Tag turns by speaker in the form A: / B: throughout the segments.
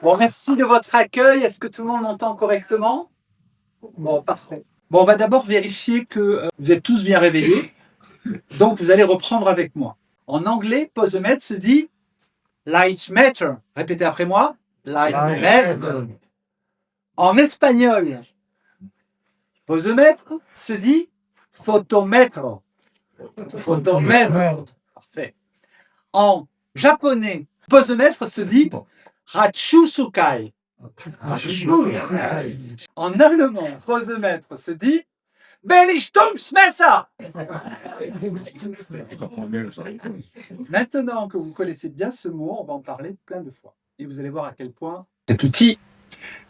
A: Bon, merci de votre accueil. Est-ce que tout le monde m'entend correctement? Bon, parfait. Bon, on va d'abord vérifier que vous êtes tous bien réveillés. Donc, vous allez reprendre avec moi. En anglais, posemètre se dit light matter. Répétez après moi. Light matter. En espagnol, posemètre se dit photomètre. Photomètre. Parfait. En japonais, posemètre se dit Ratsusukai. En allemand, posemètre se dit Belichtungsmesser. Maintenant que vous connaissez bien ce mot, on va en parler plein de fois. Et vous allez voir à quel point cet outil,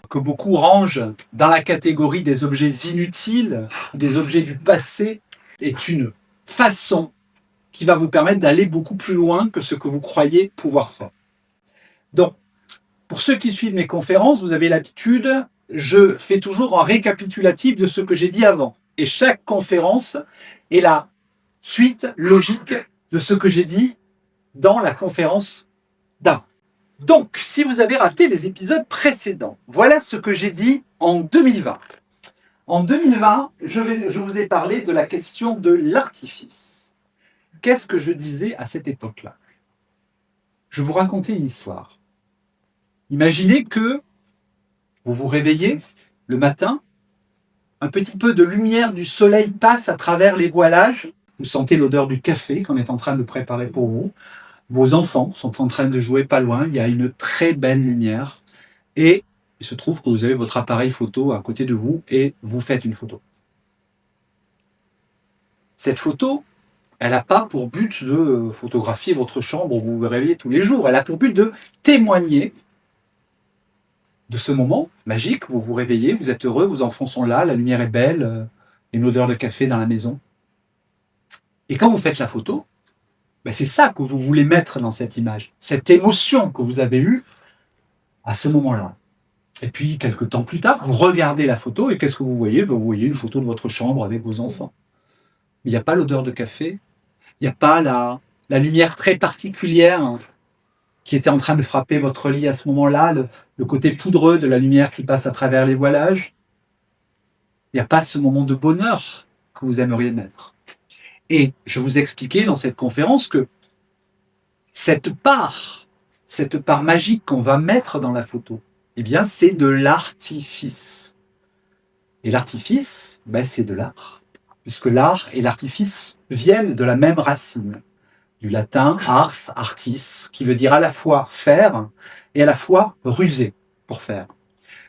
A: que beaucoup rangent dans la catégorie des objets inutiles, des objets du passé, est une façon qui va vous permettre d'aller beaucoup plus loin que ce que vous croyez pouvoir faire. Donc, pour ceux qui suivent mes conférences, vous avez l'habitude, je fais toujours un récapitulatif de ce que j'ai dit avant. Et chaque conférence est la suite logique de ce que j'ai dit dans la conférence d'avant. Donc, si vous avez raté les épisodes précédents, voilà ce que j'ai dit en 2020. En 2020, je vous ai parlé de la question de l'artifice. Qu'est-ce que je disais à cette époque-là? Je vous racontais une histoire. Imaginez que vous vous réveillez le matin, un petit peu de lumière du soleil passe à travers les voilages, vous sentez l'odeur du café qu'on est en train de préparer pour vous, vos enfants sont en train de jouer pas loin, il y a une très belle lumière, et il se trouve que vous avez votre appareil photo à côté de vous et vous faites une photo. Cette photo, elle n'a pas pour but de photographier votre chambre où vous vous réveillez tous les jours, elle a pour but de témoigner de ce moment magique où vous vous réveillez, vous êtes heureux, vos enfants sont là, la lumière est belle, une odeur de café dans la maison. Et quand vous faites la photo, c'est ça que vous voulez mettre dans cette image, cette émotion que vous avez eue à ce moment-là. Et puis, quelques temps plus tard, vous regardez la photo et qu'est-ce que vous voyez? Vous voyez une photo de votre chambre avec vos enfants. Il n'y a pas l'odeur de café, il n'y a pas la lumière très particulière qui était en train de frapper votre lit à ce moment-là, le côté poudreux de la lumière qui passe à travers les voilages. Il n'y a pas ce moment de bonheur que vous aimeriez mettre. Et je vous expliquais dans cette conférence que cette part magique qu'on va mettre dans la photo, eh bien, c'est de l'artifice. Et l'artifice, c'est de l'art, puisque l'art et l'artifice viennent de la même racine. Du latin ars, artis, qui veut dire à la fois faire et à la fois ruser pour faire.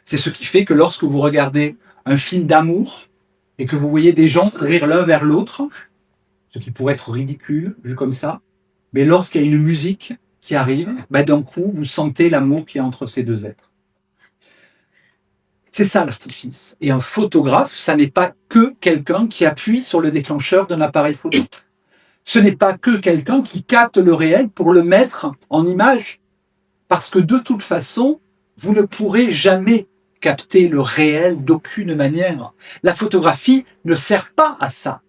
A: C'est ce qui fait que lorsque vous regardez un film d'amour et que vous voyez des gens courir l'un vers l'autre, ce qui pourrait être ridicule vu comme ça, mais lorsqu'il y a une musique qui arrive, d'un coup, vous sentez l'amour qu'il y a entre ces deux êtres. C'est ça l'artifice. Et un photographe, ça n'est pas que quelqu'un qui appuie sur le déclencheur d'un appareil photo. Ce n'est pas que quelqu'un qui capte le réel pour le mettre en image. Parce que de toute façon, vous ne pourrez jamais capter le réel d'aucune manière. La photographie ne sert pas à ça.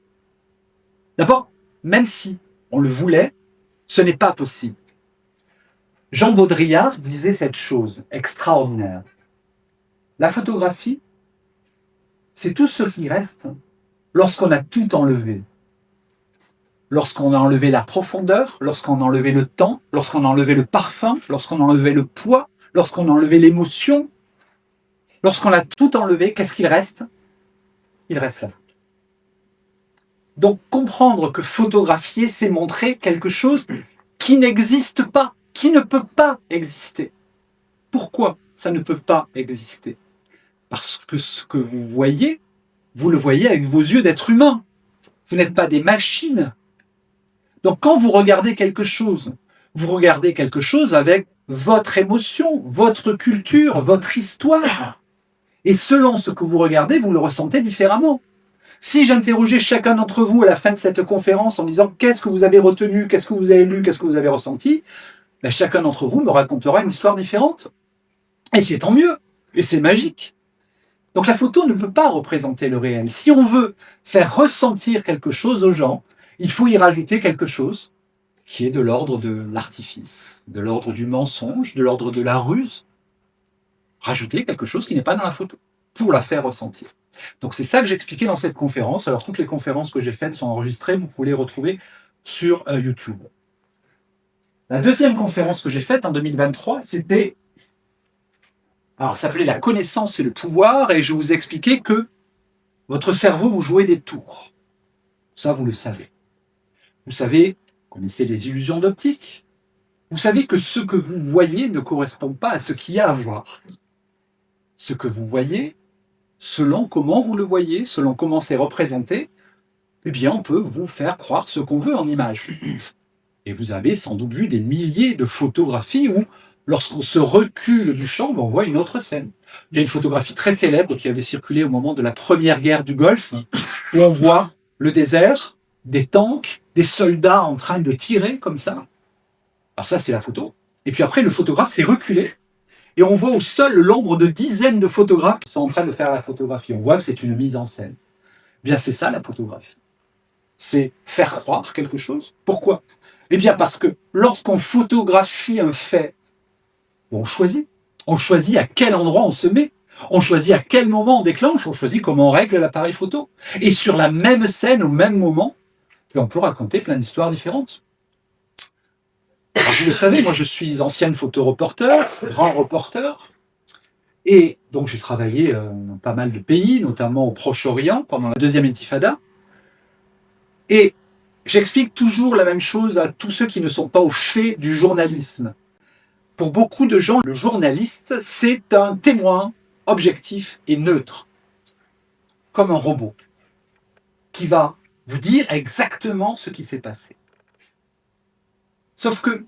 A: D'abord, même si on le voulait, ce n'est pas possible. Jean Baudrillard disait cette chose extraordinaire. La photographie, c'est tout ce qui reste lorsqu'on a tout enlevé. Lorsqu'on a enlevé la profondeur, lorsqu'on a enlevé le temps, lorsqu'on a enlevé le parfum, lorsqu'on a enlevé le poids, lorsqu'on a enlevé l'émotion, lorsqu'on a tout enlevé, qu'est-ce qu'il reste? Il reste là. Donc comprendre que photographier, c'est montrer quelque chose qui n'existe pas, qui ne peut pas exister. Pourquoi ça ne peut pas exister? Parce que ce que vous voyez, vous le voyez avec vos yeux d'être humain. Vous n'êtes pas des machines. Donc quand vous regardez quelque chose avec votre émotion, votre culture, votre histoire. Et selon ce que vous regardez, vous le ressentez différemment. Si j'interrogeais chacun d'entre vous à la fin de cette conférence en disant qu'est-ce que vous avez retenu, qu'est-ce que vous avez lu, qu'est-ce que vous avez ressenti, chacun d'entre vous me racontera une histoire différente. Et c'est tant mieux. Et c'est magique. Donc la photo ne peut pas représenter le réel. Si on veut faire ressentir quelque chose aux gens, il faut y rajouter quelque chose qui est de l'ordre de l'artifice, de l'ordre du mensonge, de l'ordre de la ruse. rajouter quelque chose qui n'est pas dans la photo, pour la faire ressentir. Donc c'est ça que j'expliquais dans cette conférence. Alors toutes les conférences que j'ai faites sont enregistrées, vous pouvez les retrouver sur YouTube. La deuxième conférence que j'ai faite en 2023, c'était... Alors ça s'appelait la connaissance et le pouvoir, et je vous expliquais que votre cerveau, vous jouez des tours. Ça, vous le savez. Vous savez, vous connaissez les illusions d'optique. Vous savez que ce que vous voyez ne correspond pas à ce qu'il y a à voir. Ce que vous voyez, selon comment vous le voyez, selon comment c'est représenté, eh bien, on peut vous faire croire ce qu'on veut en image. Et vous avez sans doute vu des milliers de photographies où, lorsqu'on se recule du champ, on voit une autre scène. Il y a une photographie très célèbre qui avait circulé au moment de la première guerre du Golfe, où on voit le désert, des tanks, des soldats en train de tirer comme ça. Alors ça, c'est la photo. Et puis après, le photographe s'est reculé et on voit au sol l'ombre de dizaines de photographes qui sont en train de faire la photographie. On voit que c'est une mise en scène. Bien, c'est ça la photographie. C'est faire croire quelque chose. Pourquoi ? Eh bien, parce que lorsqu'on photographie un fait, on choisit. On choisit à quel endroit on se met. On choisit à quel moment on déclenche. On choisit comment on règle l'appareil photo. Et sur la même scène, au même moment, on peut raconter plein d'histoires différentes. Alors, vous le savez, moi je suis ancienne photoreporter, grand reporter, et donc j'ai travaillé dans pas mal de pays, notamment au Proche-Orient, pendant la deuxième intifada, et j'explique toujours la même chose à tous ceux qui ne sont pas au fait du journalisme. Pour beaucoup de gens, le journaliste, c'est un témoin objectif et neutre, comme un robot, qui va vous dire exactement ce qui s'est passé. Sauf que,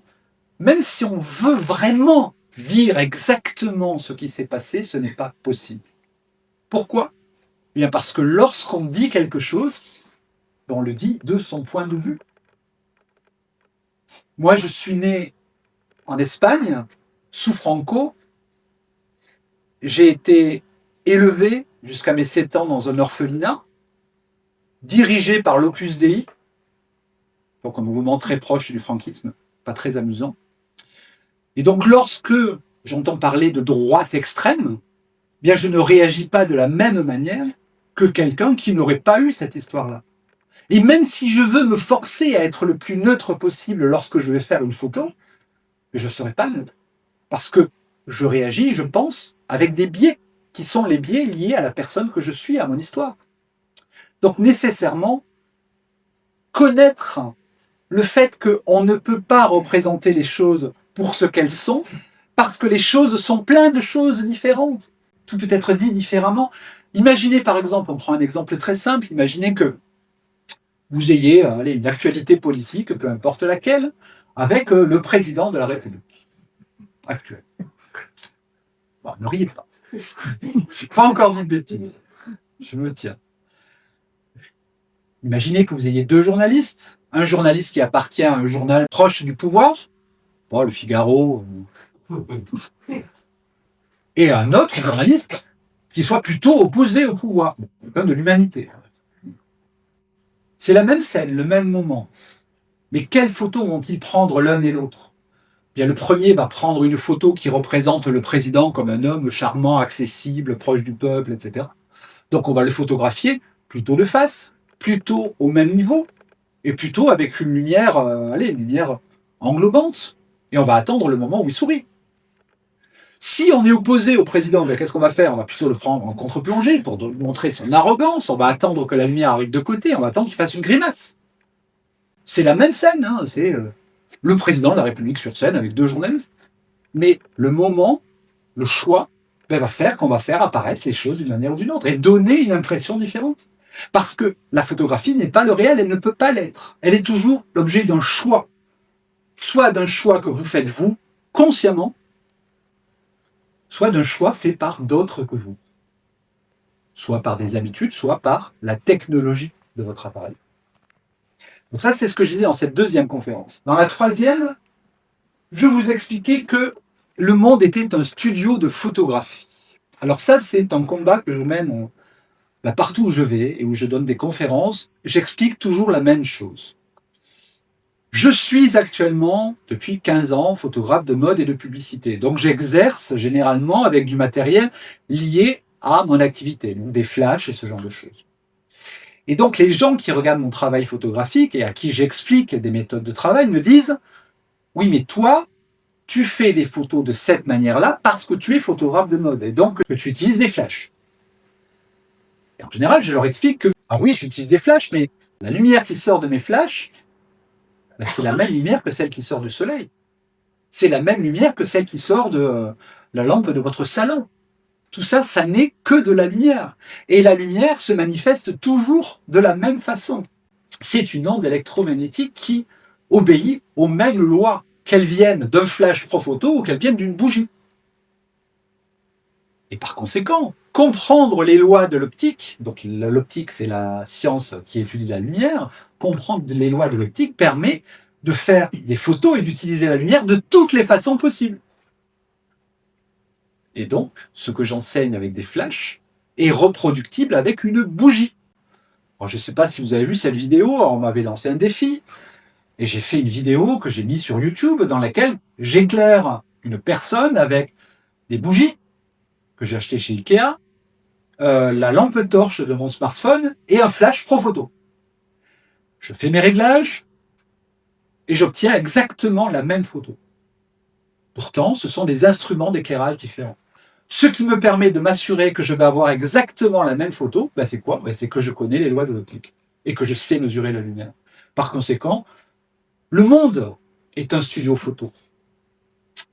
A: même si on veut vraiment dire exactement ce qui s'est passé, ce n'est pas possible. Pourquoi ? Eh bien parce que lorsqu'on dit quelque chose, on le dit de son point de vue. Moi, je suis né en Espagne, sous Franco. J'ai été élevé jusqu'à mes 7 ans dans un orphelinat, dirigé par l'Opus Dei, donc un mouvement très proche du franquisme, pas très amusant. Et donc, lorsque j'entends parler de droite extrême, eh bien, je ne réagis pas de la même manière que quelqu'un qui n'aurait pas eu cette histoire-là. Et même si je veux me forcer à être le plus neutre possible lorsque je vais faire une photo, je ne serai pas neutre. Parce que je réagis, je pense, avec des biais, qui sont les biais liés à la personne que je suis, à mon histoire. Donc, nécessairement, connaître le fait qu'on ne peut pas représenter les choses pour ce qu'elles sont, parce que les choses sont plein de choses différentes. Tout peut être dit différemment. Imaginez par exemple, on prend un exemple très simple, imaginez que vous ayez une actualité politique, peu importe laquelle, avec le président de la République actuel. Bon, ne riez pas. Je n'ai pas encore dit de bêtises. Je me tiens. Imaginez que vous ayez 2 journalistes, un journaliste qui appartient à un journal proche du pouvoir, bon, le Figaro, et un autre journaliste qui soit plutôt opposé au pouvoir, de l'humanité. C'est la même scène, le même moment. Mais quelles photos vont-ils prendre l'un et l'autre ? Bien, le premier va prendre une photo qui représente le président comme un homme charmant, accessible, proche du peuple, etc. Donc on va le photographier plutôt de face, plutôt au même niveau, et plutôt avec une lumière, une lumière englobante. Et on va attendre le moment où il sourit. Si on est opposé au président, qu'est-ce qu'on va faire ? On va plutôt le prendre en contre-plongée pour montrer son arrogance. On va attendre que la lumière arrive de côté. On va attendre qu'il fasse une grimace. C'est la même scène. C'est le président de la République sur scène avec 2 journalistes. Mais le moment, le choix, va faire qu'on va faire apparaître les choses d'une manière ou d'une autre et donner une impression différente. Parce que la photographie n'est pas le réel, elle ne peut pas l'être. Elle est toujours l'objet d'un choix. Soit d'un choix que vous faites vous, consciemment, soit d'un choix fait par d'autres que vous. Soit par des habitudes, soit par la technologie de votre appareil. Donc ça, c'est ce que je disais dans cette 2e conférence. Dans la 3e, je vous expliquais que le monde était un studio de photographie. Alors ça, c'est un combat que je mène là partout où je vais et où je donne des conférences. J'explique toujours la même chose. Je suis actuellement, depuis 15 ans, photographe de mode et de publicité. Donc j'exerce généralement avec du matériel lié à mon activité, donc des flashs et ce genre de choses. Et donc les gens qui regardent mon travail photographique et à qui j'explique des méthodes de travail me disent « Oui, mais toi, tu fais des photos de cette manière-là parce que tu es photographe de mode et donc que tu utilises des flashs. » Et en général, je leur explique que « Ah oui, j'utilise des flashs, mais la lumière qui sort de mes flashs, ben, c'est la même lumière que celle qui sort du soleil. C'est la même lumière que celle qui sort de la lampe de votre salon. Tout ça, ça n'est que de la lumière. Et la lumière se manifeste toujours de la même façon. C'est une onde électromagnétique qui obéit aux mêmes lois, qu'elles viennent d'un flash Profoto ou qu'elles viennent d'une bougie. Et par conséquent, comprendre les lois de l'optique, donc l'optique c'est la science qui étudie la lumière, comprendre les lois de l'optique permet de faire des photos et d'utiliser la lumière de toutes les façons possibles. Et donc, ce que j'enseigne avec des flashs est reproductible avec une bougie. Alors, je ne sais pas si vous avez vu cette vidéo, on m'avait lancé un défi, et j'ai fait une vidéo que j'ai mise sur YouTube dans laquelle j'éclaire une personne avec des bougies que j'ai achetées chez Ikea, la lampe torche de mon smartphone et un flash Profoto. Je fais mes réglages et j'obtiens exactement la même photo. Pourtant, ce sont des instruments d'éclairage différents. Ce qui me permet de m'assurer que je vais avoir exactement la même photo, ben c'est quoi? Ben c'est que je connais les lois de l'optique et que je sais mesurer la lumière. Par conséquent, le monde est un studio photo.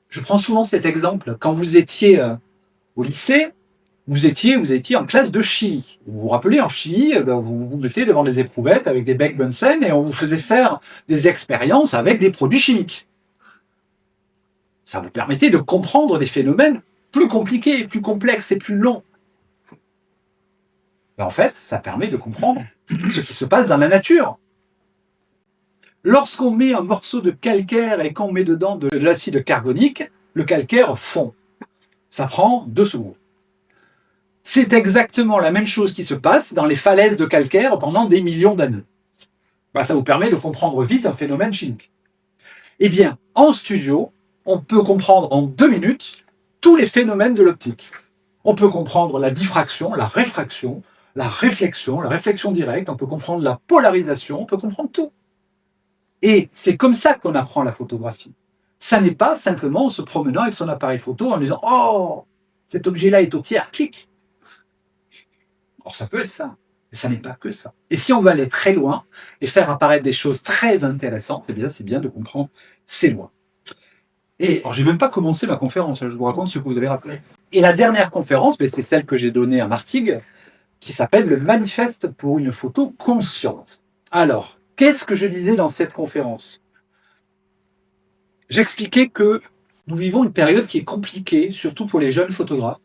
A: Je prends souvent cet exemple. Quand vous étiez au lycée, vous étiez en classe de chimie. Vous vous rappelez, en chimie, vous vous mettez devant des éprouvettes avec des becs Bunsen et on vous faisait faire des expériences avec des produits chimiques. Ça vous permettait de comprendre des phénomènes plus compliqués, plus complexes et plus longs. Et en fait, ça permet de comprendre ce qui se passe dans la nature. Lorsqu'on met un morceau de calcaire et qu'on met dedans de l'acide carbonique, le calcaire fond. Ça prend 2 secondes. C'est exactement la même chose qui se passe dans les falaises de calcaire pendant des millions d'années. Ben, ça vous permet de comprendre vite un phénomène chimique. Eh bien, en studio, on peut comprendre en 2 minutes tous les phénomènes de l'optique. On peut comprendre la diffraction, la réfraction, la réflexion directe, on peut comprendre la polarisation, on peut comprendre tout. Et c'est comme ça qu'on apprend la photographie. Ça n'est pas simplement en se promenant avec son appareil photo en disant « Oh, cet objet-là est au tiers, clic !» Alors ça peut être ça, mais ça n'est pas que ça. Et si on veut aller très loin et faire apparaître des choses très intéressantes, eh bien c'est bien de comprendre ces lois. Et alors j'ai même pas commencé ma conférence, je vous raconte ce que vous avez rappelé. Et la dernière conférence, c'est celle que j'ai donnée à Martigues, qui s'appelle le manifeste pour une photo consciente. Alors, qu'est-ce que je disais dans cette conférence? J'expliquais que nous vivons une période qui est compliquée, surtout pour les jeunes photographes,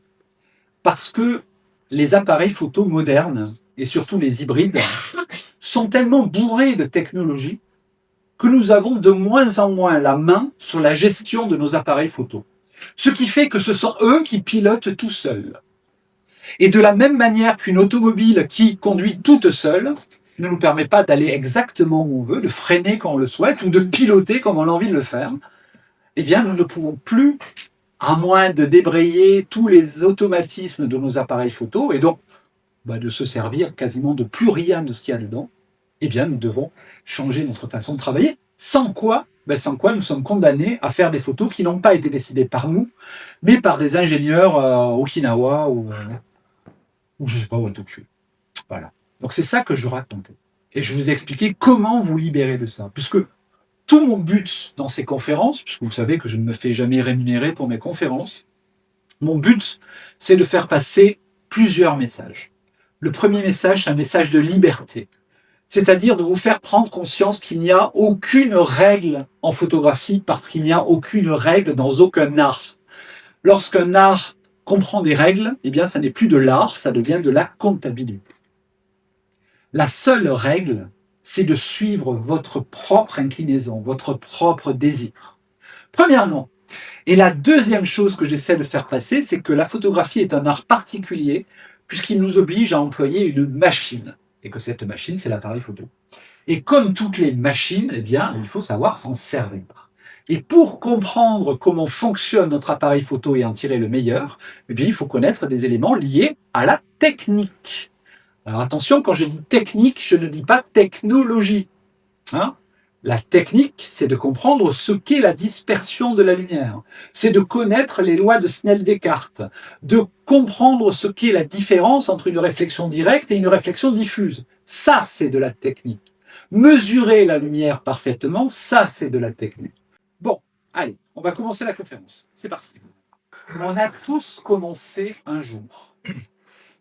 A: parce que les appareils photo modernes, et surtout les hybrides, sont tellement bourrés de technologie que nous avons de moins en moins la main sur la gestion de nos appareils photo. Ce qui fait que ce sont eux qui pilotent tout seuls. Et de la même manière qu'une automobile qui conduit toute seule ne nous permet pas d'aller exactement où on veut, de freiner quand on le souhaite ou de piloter comme on a envie de le faire, eh bien nous ne pouvons plus, à moins de débrayer tous les automatismes de nos appareils photo et donc de se servir quasiment de plus rien de ce qu'il y a dedans, eh bien nous devons changer notre façon de travailler, sans quoi nous sommes condamnés à faire des photos qui n'ont pas été décidées par nous, mais par des ingénieurs Okinawa ou je sais pas, où à Tokyo. Voilà. Donc c'est ça que je racontais. Et je vous ai expliqué comment vous libérer de ça. Puisque tout mon but dans ces conférences, puisque vous savez que je ne me fais jamais rémunérer pour mes conférences, mon but, c'est de faire passer plusieurs messages. Le premier message, c'est un message de liberté. C'est-à-dire de vous faire prendre conscience qu'il n'y a aucune règle en photographie parce qu'il n'y a aucune règle dans aucun art. Lorsqu'un art comprend des règles, eh bien, ça n'est plus de l'art, ça devient de la comptabilité. La seule règle, c'est de suivre votre propre inclinaison, votre propre désir. Premièrement. Et la deuxième chose que j'essaie de faire passer, c'est que la photographie est un art particulier puisqu'il nous oblige à employer une machine. Et que cette machine, c'est l'appareil photo. Et comme toutes les machines, eh bien, il faut savoir s'en servir. Et pour comprendre comment fonctionne notre appareil photo et en tirer le meilleur, eh bien, il faut connaître des éléments liés à la technique. Alors attention, quand je dis technique, je ne dis pas technologie. Hein? La technique, c'est de comprendre ce qu'est la dispersion de la lumière. C'est de connaître les lois de Snell-Descartes, de comprendre ce qu'est la différence entre une réflexion directe et une réflexion diffuse. Ça, c'est de la technique. Mesurer la lumière parfaitement, ça, c'est de la technique. Bon, allez, on va commencer la conférence. C'est parti. On a tous commencé un jour.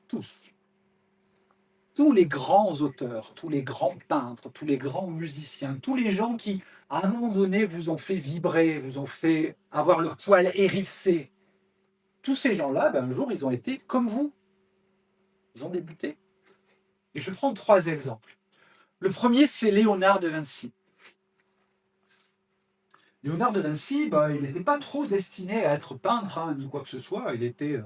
A: Tous. Tous les grands auteurs, tous les grands peintres, tous les grands musiciens, tous les gens qui, à un moment donné, vous ont fait vibrer, vous ont fait avoir le poil hérissé, tous ces gens-là, un jour, ils ont été comme vous. Ils ont débuté. Et je prends 3 exemples. Le premier, c'est Léonard de Vinci. Léonard de Vinci, il n'était pas trop destiné à être peintre, ni quoi que ce soit. Il était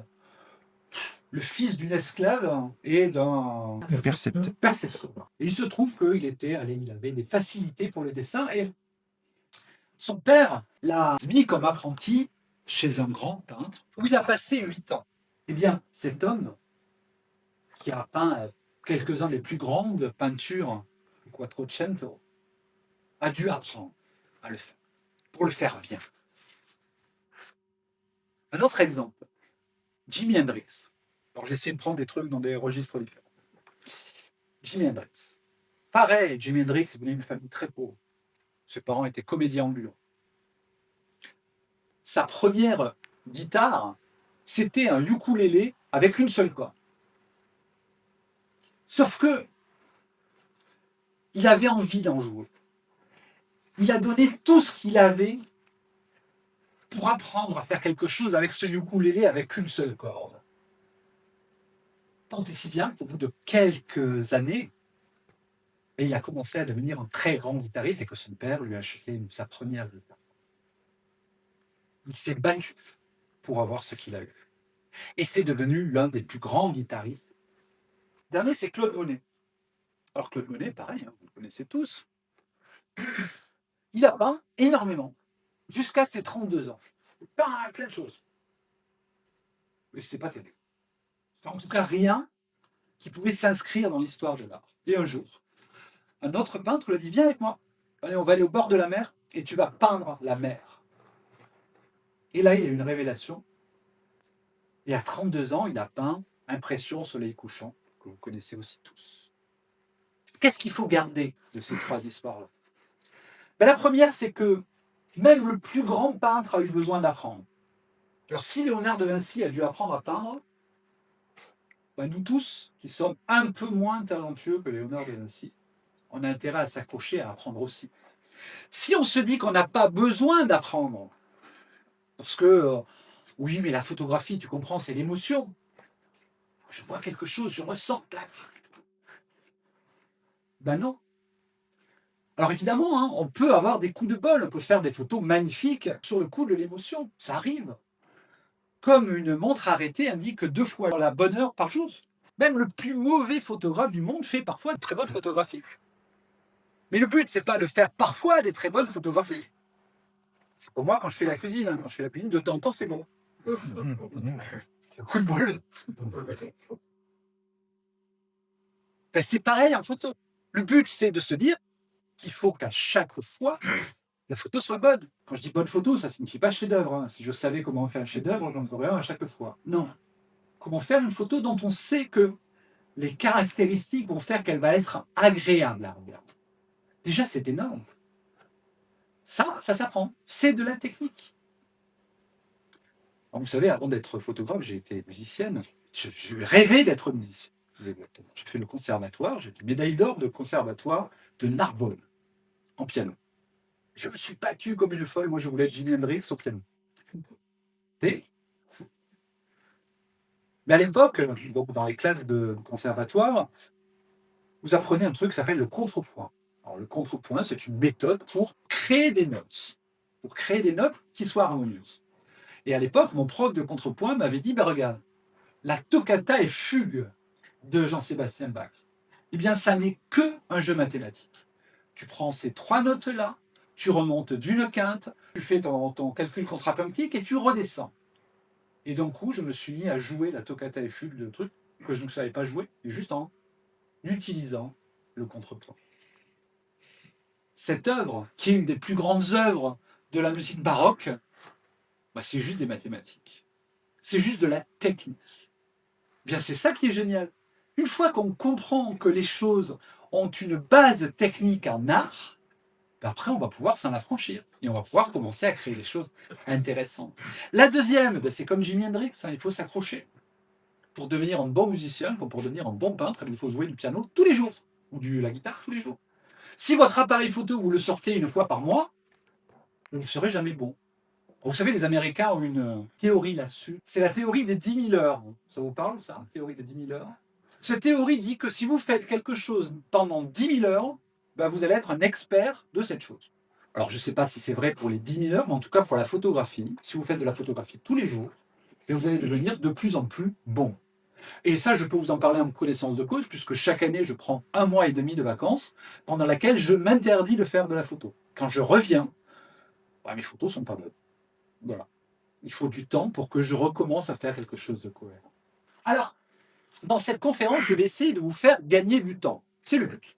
A: le fils d'une esclave et d'un percepteur. Et il se trouve qu'il il avait des facilités pour le dessin et son père l'a mis comme apprenti chez un grand peintre où il a passé 8 ans. Eh bien, cet homme qui a peint quelques-uns des plus grandes peintures du Quattrocento a dû apprendre à le faire pour le faire bien. Un autre exemple, Jimi Hendrix. Alors j'essaie de prendre des trucs dans des registres différents. Jimi Hendrix. Pareil, Jimi Hendrix, il venait d'une famille très pauvre. Ses parents étaient comédiens ambulants. Sa première guitare, c'était un ukulélé avec une seule corde. Sauf que il avait envie d'en jouer. Il a donné tout ce qu'il avait pour apprendre à faire quelque chose avec ce ukulélé avec une seule corde. Tant et si bien qu'au bout de quelques années, il a commencé à devenir un très grand guitariste et que son père lui a acheté sa première guitare. Il s'est battu pour avoir ce qu'il a eu. Et c'est devenu l'un des plus grands guitaristes. Le dernier, c'est Claude Monet. Alors Claude Monet, pareil, vous le connaissez tous, il a peint énormément, jusqu'à ses 32 ans. Il a peint plein de choses. Mais ce n'était pas terrible. En tout cas, rien qui pouvait s'inscrire dans l'histoire de l'art. Et un jour, un autre peintre lui dit, viens avec moi. Allez, on va aller au bord de la mer et tu vas peindre la mer. Et là, il y a eu une révélation. Et à 32 ans, il a peint Impression au soleil couchant, que vous connaissez aussi tous. Qu'est-ce qu'il faut garder de ces 3 histoires-là? La première, c'est que même le plus grand peintre a eu besoin d'apprendre. Alors si Léonard de Vinci a dû apprendre à peindre, nous tous, qui sommes un peu moins talentueux que Léonard de Vinci, on a intérêt à s'accrocher à apprendre aussi. Si on se dit qu'on n'a pas besoin d'apprendre, parce que, oui, mais la photographie, tu comprends, c'est l'émotion. Je vois quelque chose, je ressens, clac. Non. Alors évidemment, on peut avoir des coups de bol, on peut faire des photos magnifiques sur le coup de l'émotion, ça arrive. Comme une montre arrêtée indique 2 fois la bonne heure par jour. Même le plus mauvais photographe du monde fait parfois de très bonnes photographies. Mais le but, c'est pas de faire parfois des très bonnes photographies. C'est pour moi quand je fais la cuisine. Quand je fais la cuisine, de temps en temps, c'est bon. C'est un coup de bol. C'est pareil en photo. Le but, c'est de se dire qu'il faut qu'à chaque fois, la photo soit bonne. Quand je dis bonne photo, ça ne signifie pas chef-d'œuvre. Si je savais comment faire un chef-d'œuvre, j'en ferais un à chaque fois. Non. Comment faire une photo dont on sait que les caractéristiques vont faire qu'elle va être agréable à regarder. Déjà, c'est énorme. Ça s'apprend. C'est de la technique. Alors, vous savez, avant d'être photographe, j'ai été musicienne. Je rêvais d'être musicien. J'ai fait le conservatoire, j'ai été médaille d'or de conservatoire de Narbonne, en piano. Je me suis battu comme une folle. Moi, je voulais être Jimi Hendrix au piano. Mais à l'époque, donc dans les classes de conservatoire, vous apprenez un truc qui s'appelle le contrepoint. Alors, le contrepoint, c'est une méthode pour créer des notes. Pour créer des notes qui soient harmonieuses. Et à l'époque, mon prof de contrepoint m'avait dit, regarde, la toccata et fugue de Jean-Sébastien Bach, eh bien, ça n'est qu'un jeu mathématique. Tu prends ces 3 notes-là, tu remontes d'une quinte, tu fais ton calcul contrapunctique et tu redescends. Et d'un coup, je me suis mis à jouer la toccata et fugue de trucs que je ne savais pas jouer, juste en utilisant le contrepoint. Cette œuvre, qui est une des plus grandes œuvres de la musique baroque, bah, c'est juste des mathématiques. C'est juste de la technique. Bien, c'est ça qui est génial. Une fois qu'on comprend que les choses ont une base technique en art, bah, après, on va pouvoir s'en affranchir et on va pouvoir commencer à créer des choses intéressantes. La deuxième, bah, c'est comme Jimi Hendrix, hein, il faut s'accrocher. Pour devenir un bon musicien, comme pour devenir un bon peintre, il faut jouer du piano tous les jours ou de la guitare tous les jours. Si votre appareil photo, vous le sortez une fois par mois, vous ne serez jamais bon. Vous savez, les Américains ont une théorie là-dessus. C'est la théorie des 10 000 heures. Ça vous parle, ça? Théorie des 10 000 heures. Cette théorie dit que si vous faites quelque chose pendant 10 000 heures, ben vous allez être un expert de cette chose. Alors, je ne sais pas si c'est vrai pour les 10 000 heures, mais en tout cas pour la photographie, si vous faites de la photographie tous les jours, vous allez devenir de plus en plus bon. Et ça, je peux vous en parler en connaissance de cause, puisque chaque année, je prends 1 mois et demi de vacances, pendant laquelle je m'interdis de faire de la photo. Quand je reviens, ouais, mes photos ne sont pas bonnes. Voilà. Il faut du temps pour que je recommence à faire quelque chose de cohérent. Alors, dans cette conférence, je vais essayer de vous faire gagner du temps. C'est le but.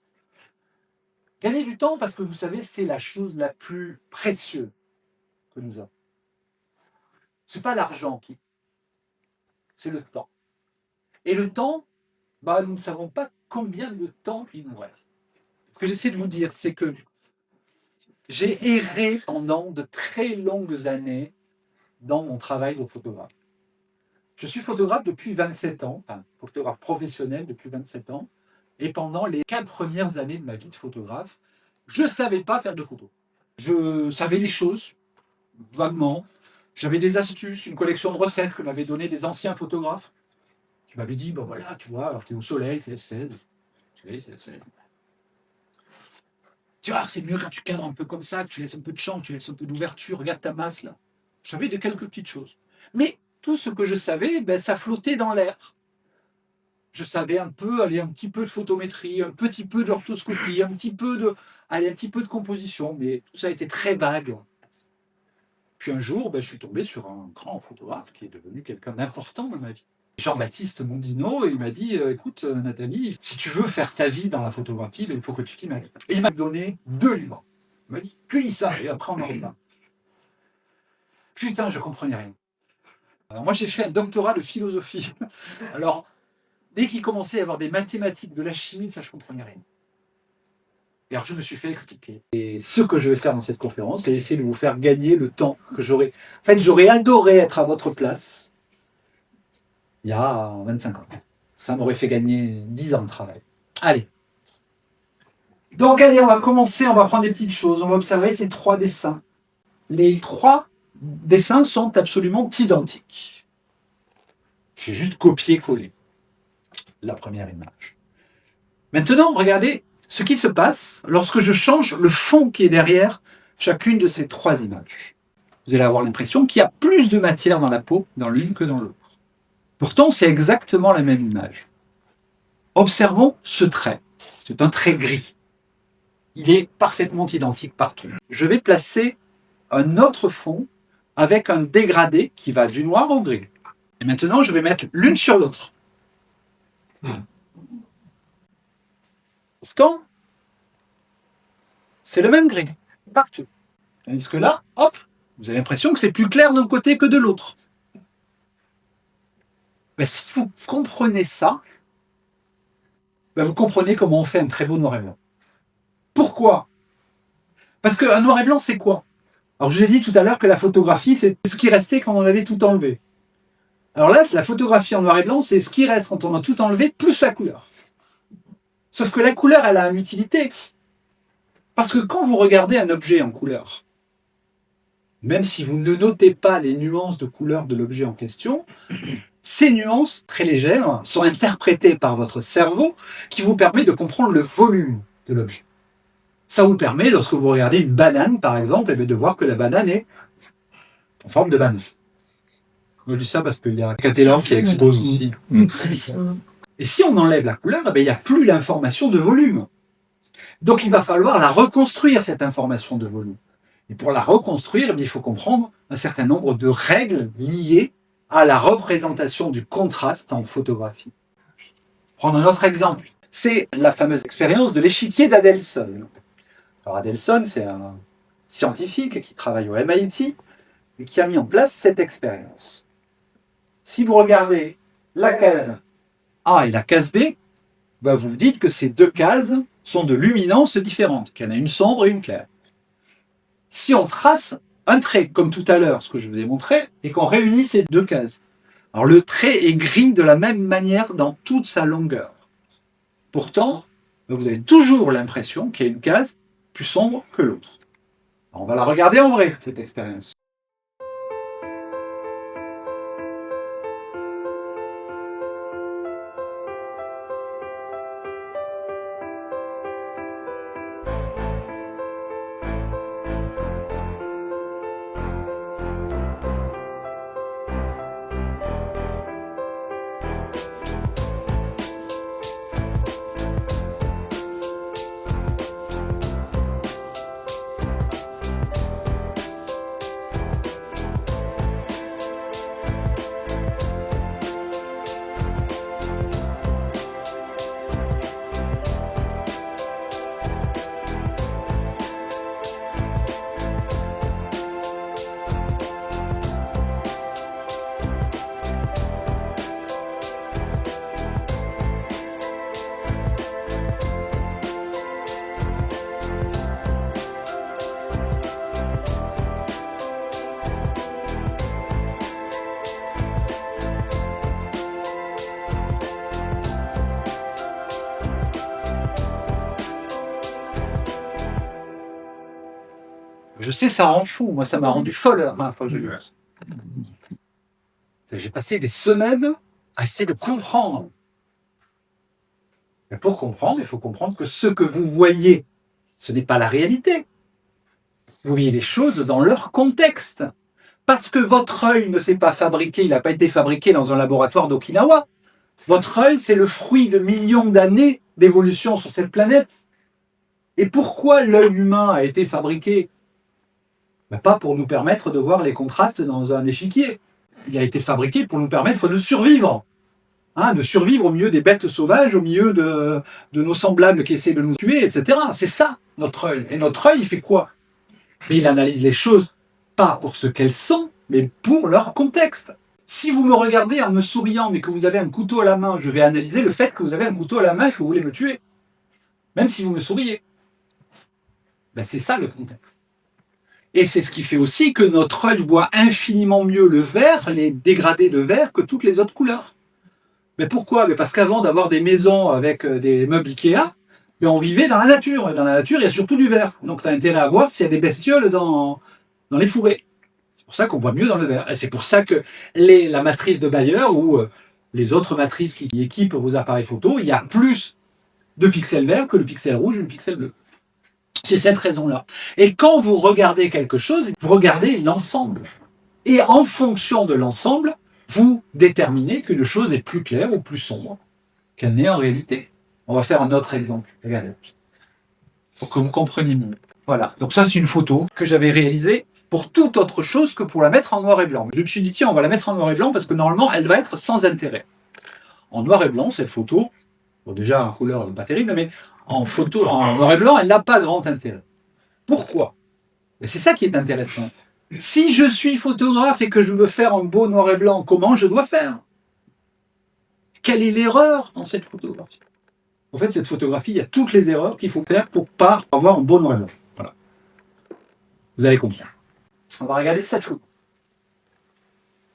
A: Gagner du temps parce que vous savez, c'est la chose la plus précieuse que nous avons. Ce n'est pas l'argent qui... C'est le temps. Et le temps, bah, nous ne savons pas combien de temps il nous reste. Ce que j'essaie de vous dire, c'est que j'ai erré pendant de très longues années dans mon travail de photographe. Je suis photographe depuis 27 ans, enfin photographe professionnel depuis 27 ans, et pendant les 4 premières années de ma vie de photographe, je ne savais pas faire de photos. Je savais les choses, vaguement. J'avais des astuces, une collection de recettes que m'avaient donné des anciens photographes, qui m'avaient dit, bon voilà, tu vois, alors tu es au soleil, c'est F16. Tu vois, c'est mieux quand tu cadres un peu comme ça, que tu laisses un peu de champ, que tu laisses un peu d'ouverture, regarde ta masse là. Je savais de quelques petites choses. Mais tout ce que je savais, ben, ça flottait dans l'air. Je savais un petit peu de photométrie, un petit peu d'orthoscopie, un petit peu de composition, mais tout ça était très vague. Puis un jour, ben, je suis tombé sur un grand photographe qui est devenu quelqu'un d'important dans ma vie. Jean-Baptiste Mondino, et il m'a dit, écoute Nathalie, si tu veux faire ta vie dans la photographie, ben, il faut que tu t'y mêles. Et il m'a donné 2 livres. Il m'a dit, tu lis ça, et après on en reparle. Putain, je comprenais rien. Alors moi j'ai fait un doctorat de philosophie. Alors, dès qu'il commençait à y avoir des mathématiques, de la chimie, ça je comprenais rien. Et alors je me suis fait expliquer. Et ce que je vais faire dans cette conférence, c'est essayer de vous faire gagner le temps que j'aurais... En fait, j'aurais adoré être à votre place il y a 25 ans. Ça m'aurait fait gagner 10 ans de travail. Allez. Donc allez, on va commencer, on va prendre des petites choses. On va observer ces 3 dessins. Les 3 dessins sont absolument identiques. J'ai juste copié-collé la première image. Maintenant, regardez ce qui se passe lorsque je change le fond qui est derrière chacune de ces 3 images. Vous allez avoir l'impression qu'il y a plus de matière dans la peau dans l'une que dans l'autre. Pourtant, c'est exactement la même image. Observons ce trait. C'est un trait gris. Il est parfaitement identique partout. Je vais placer un autre fond avec un dégradé qui va du noir au gris. Et maintenant, je vais mettre l'une sur l'autre. Pourtant, c'est le même gris, partout. Tandis que là, hop, vous avez l'impression que c'est plus clair d'un côté que de l'autre. Ben, si vous comprenez ça, ben, vous comprenez comment on fait un très beau noir et blanc. Pourquoi? Parce qu'un noir et blanc, c'est quoi? Alors, je vous ai dit tout à l'heure que la photographie, c'est ce qui restait quand on avait tout enlevé. Alors là, la photographie en noir et blanc, c'est ce qui reste quand on a tout enlevé, plus la couleur. Sauf que la couleur, elle a une utilité. Parce que quand vous regardez un objet en couleur, même si vous ne notez pas les nuances de couleur de l'objet en question, ces nuances très légères sont interprétées par votre cerveau qui vous permet de comprendre le volume de l'objet. Ça vous permet, lorsque vous regardez une banane, par exemple, de voir que la banane est en forme de banane. Je dis ça parce qu'il y a Catelan qui expose aussi. Et si on enlève la couleur, il n'y a plus l'information de volume. Donc il va falloir la reconstruire, cette information de volume. Et pour la reconstruire, il faut comprendre un certain nombre de règles liées à la représentation du contraste en photographie. Prendre un autre exemple, c'est la fameuse expérience de l'échiquier d'Adelson. Alors Adelson, c'est un scientifique qui travaille au MIT et qui a mis en place cette expérience. Si vous regardez la case A et la case B, vous vous dites que ces deux cases sont de luminances différentes, qu'il y en a une sombre et une claire. Si on trace un trait, comme tout à l'heure, ce que je vous ai montré, et qu'on réunit ces deux cases, alors le trait est gris de la même manière dans toute sa longueur. Pourtant, vous avez toujours l'impression qu'il y a une case plus sombre que l'autre. On va la regarder en vrai, cette expérience. Je sais, ça rend fou. Moi, ça m'a rendu folle la première fois que j'ai vu ça. J'ai passé des semaines à essayer de comprendre. Mais pour comprendre, il faut comprendre que ce que vous voyez, ce n'est pas la réalité. Vous voyez les choses dans leur contexte. Parce que votre œil ne s'est pas fabriqué, il n'a pas été fabriqué dans un laboratoire d'Okinawa. Votre œil, c'est le fruit de millions d'années d'évolution sur cette planète. Et pourquoi l'œil humain a été fabriqué ? Pas pour nous permettre de voir les contrastes dans un échiquier. Il a été fabriqué pour nous permettre de survivre. De survivre au milieu des bêtes sauvages, au milieu de nos semblables qui essaient de nous tuer, etc. C'est ça, notre œil. Et notre œil, il fait quoi ? Il analyse les choses, pas pour ce qu'elles sont, mais pour leur contexte. Si vous me regardez en me souriant, mais que vous avez un couteau à la main, je vais analyser le fait que vous avez un couteau à la main et que vous voulez me tuer. Même si vous me souriez. C'est ça le contexte. Et c'est ce qui fait aussi que notre œil voit infiniment mieux le vert, les dégradés de vert, que toutes les autres couleurs. Mais pourquoi ? Parce qu'avant d'avoir des maisons avec des meubles Ikea, on vivait dans la nature. Et dans la nature, il y a surtout du vert. Donc tu as intérêt à voir s'il y a des bestioles dans les fourrés. C'est pour ça qu'on voit mieux dans le vert. Et c'est pour ça que la matrice de Bayer ou les autres matrices qui équipent vos appareils photo, il y a plus de pixels verts que le pixel rouge ou le pixel bleu. C'est cette raison-là. Et quand vous regardez quelque chose, vous regardez l'ensemble. Et en fonction de l'ensemble, vous déterminez qu'une chose est plus claire ou plus sombre qu'elle n'est en réalité. On va faire un autre exemple. Regardez. Pour que vous compreniez mieux. Voilà. Donc ça, c'est une photo que j'avais réalisée pour toute autre chose que pour la mettre en noir et blanc. Je me suis dit, tiens, on va la mettre en noir et blanc parce que normalement, elle va être sans intérêt. En noir et blanc, cette photo, bon, déjà, en couleur, elle n'est pas terrible, mais en photo, en noir et blanc, elle n'a pas grand intérêt. Pourquoi ? C'est ça qui est intéressant. Si je suis photographe et que je veux faire un beau noir et blanc, comment je dois faire ? Quelle est l'erreur dans cette photographie ? En fait, cette photographie, il y a toutes les erreurs qu'il faut faire pour ne pas avoir un beau noir et blanc. Voilà. Vous allez comprendre. On va regarder cette photo.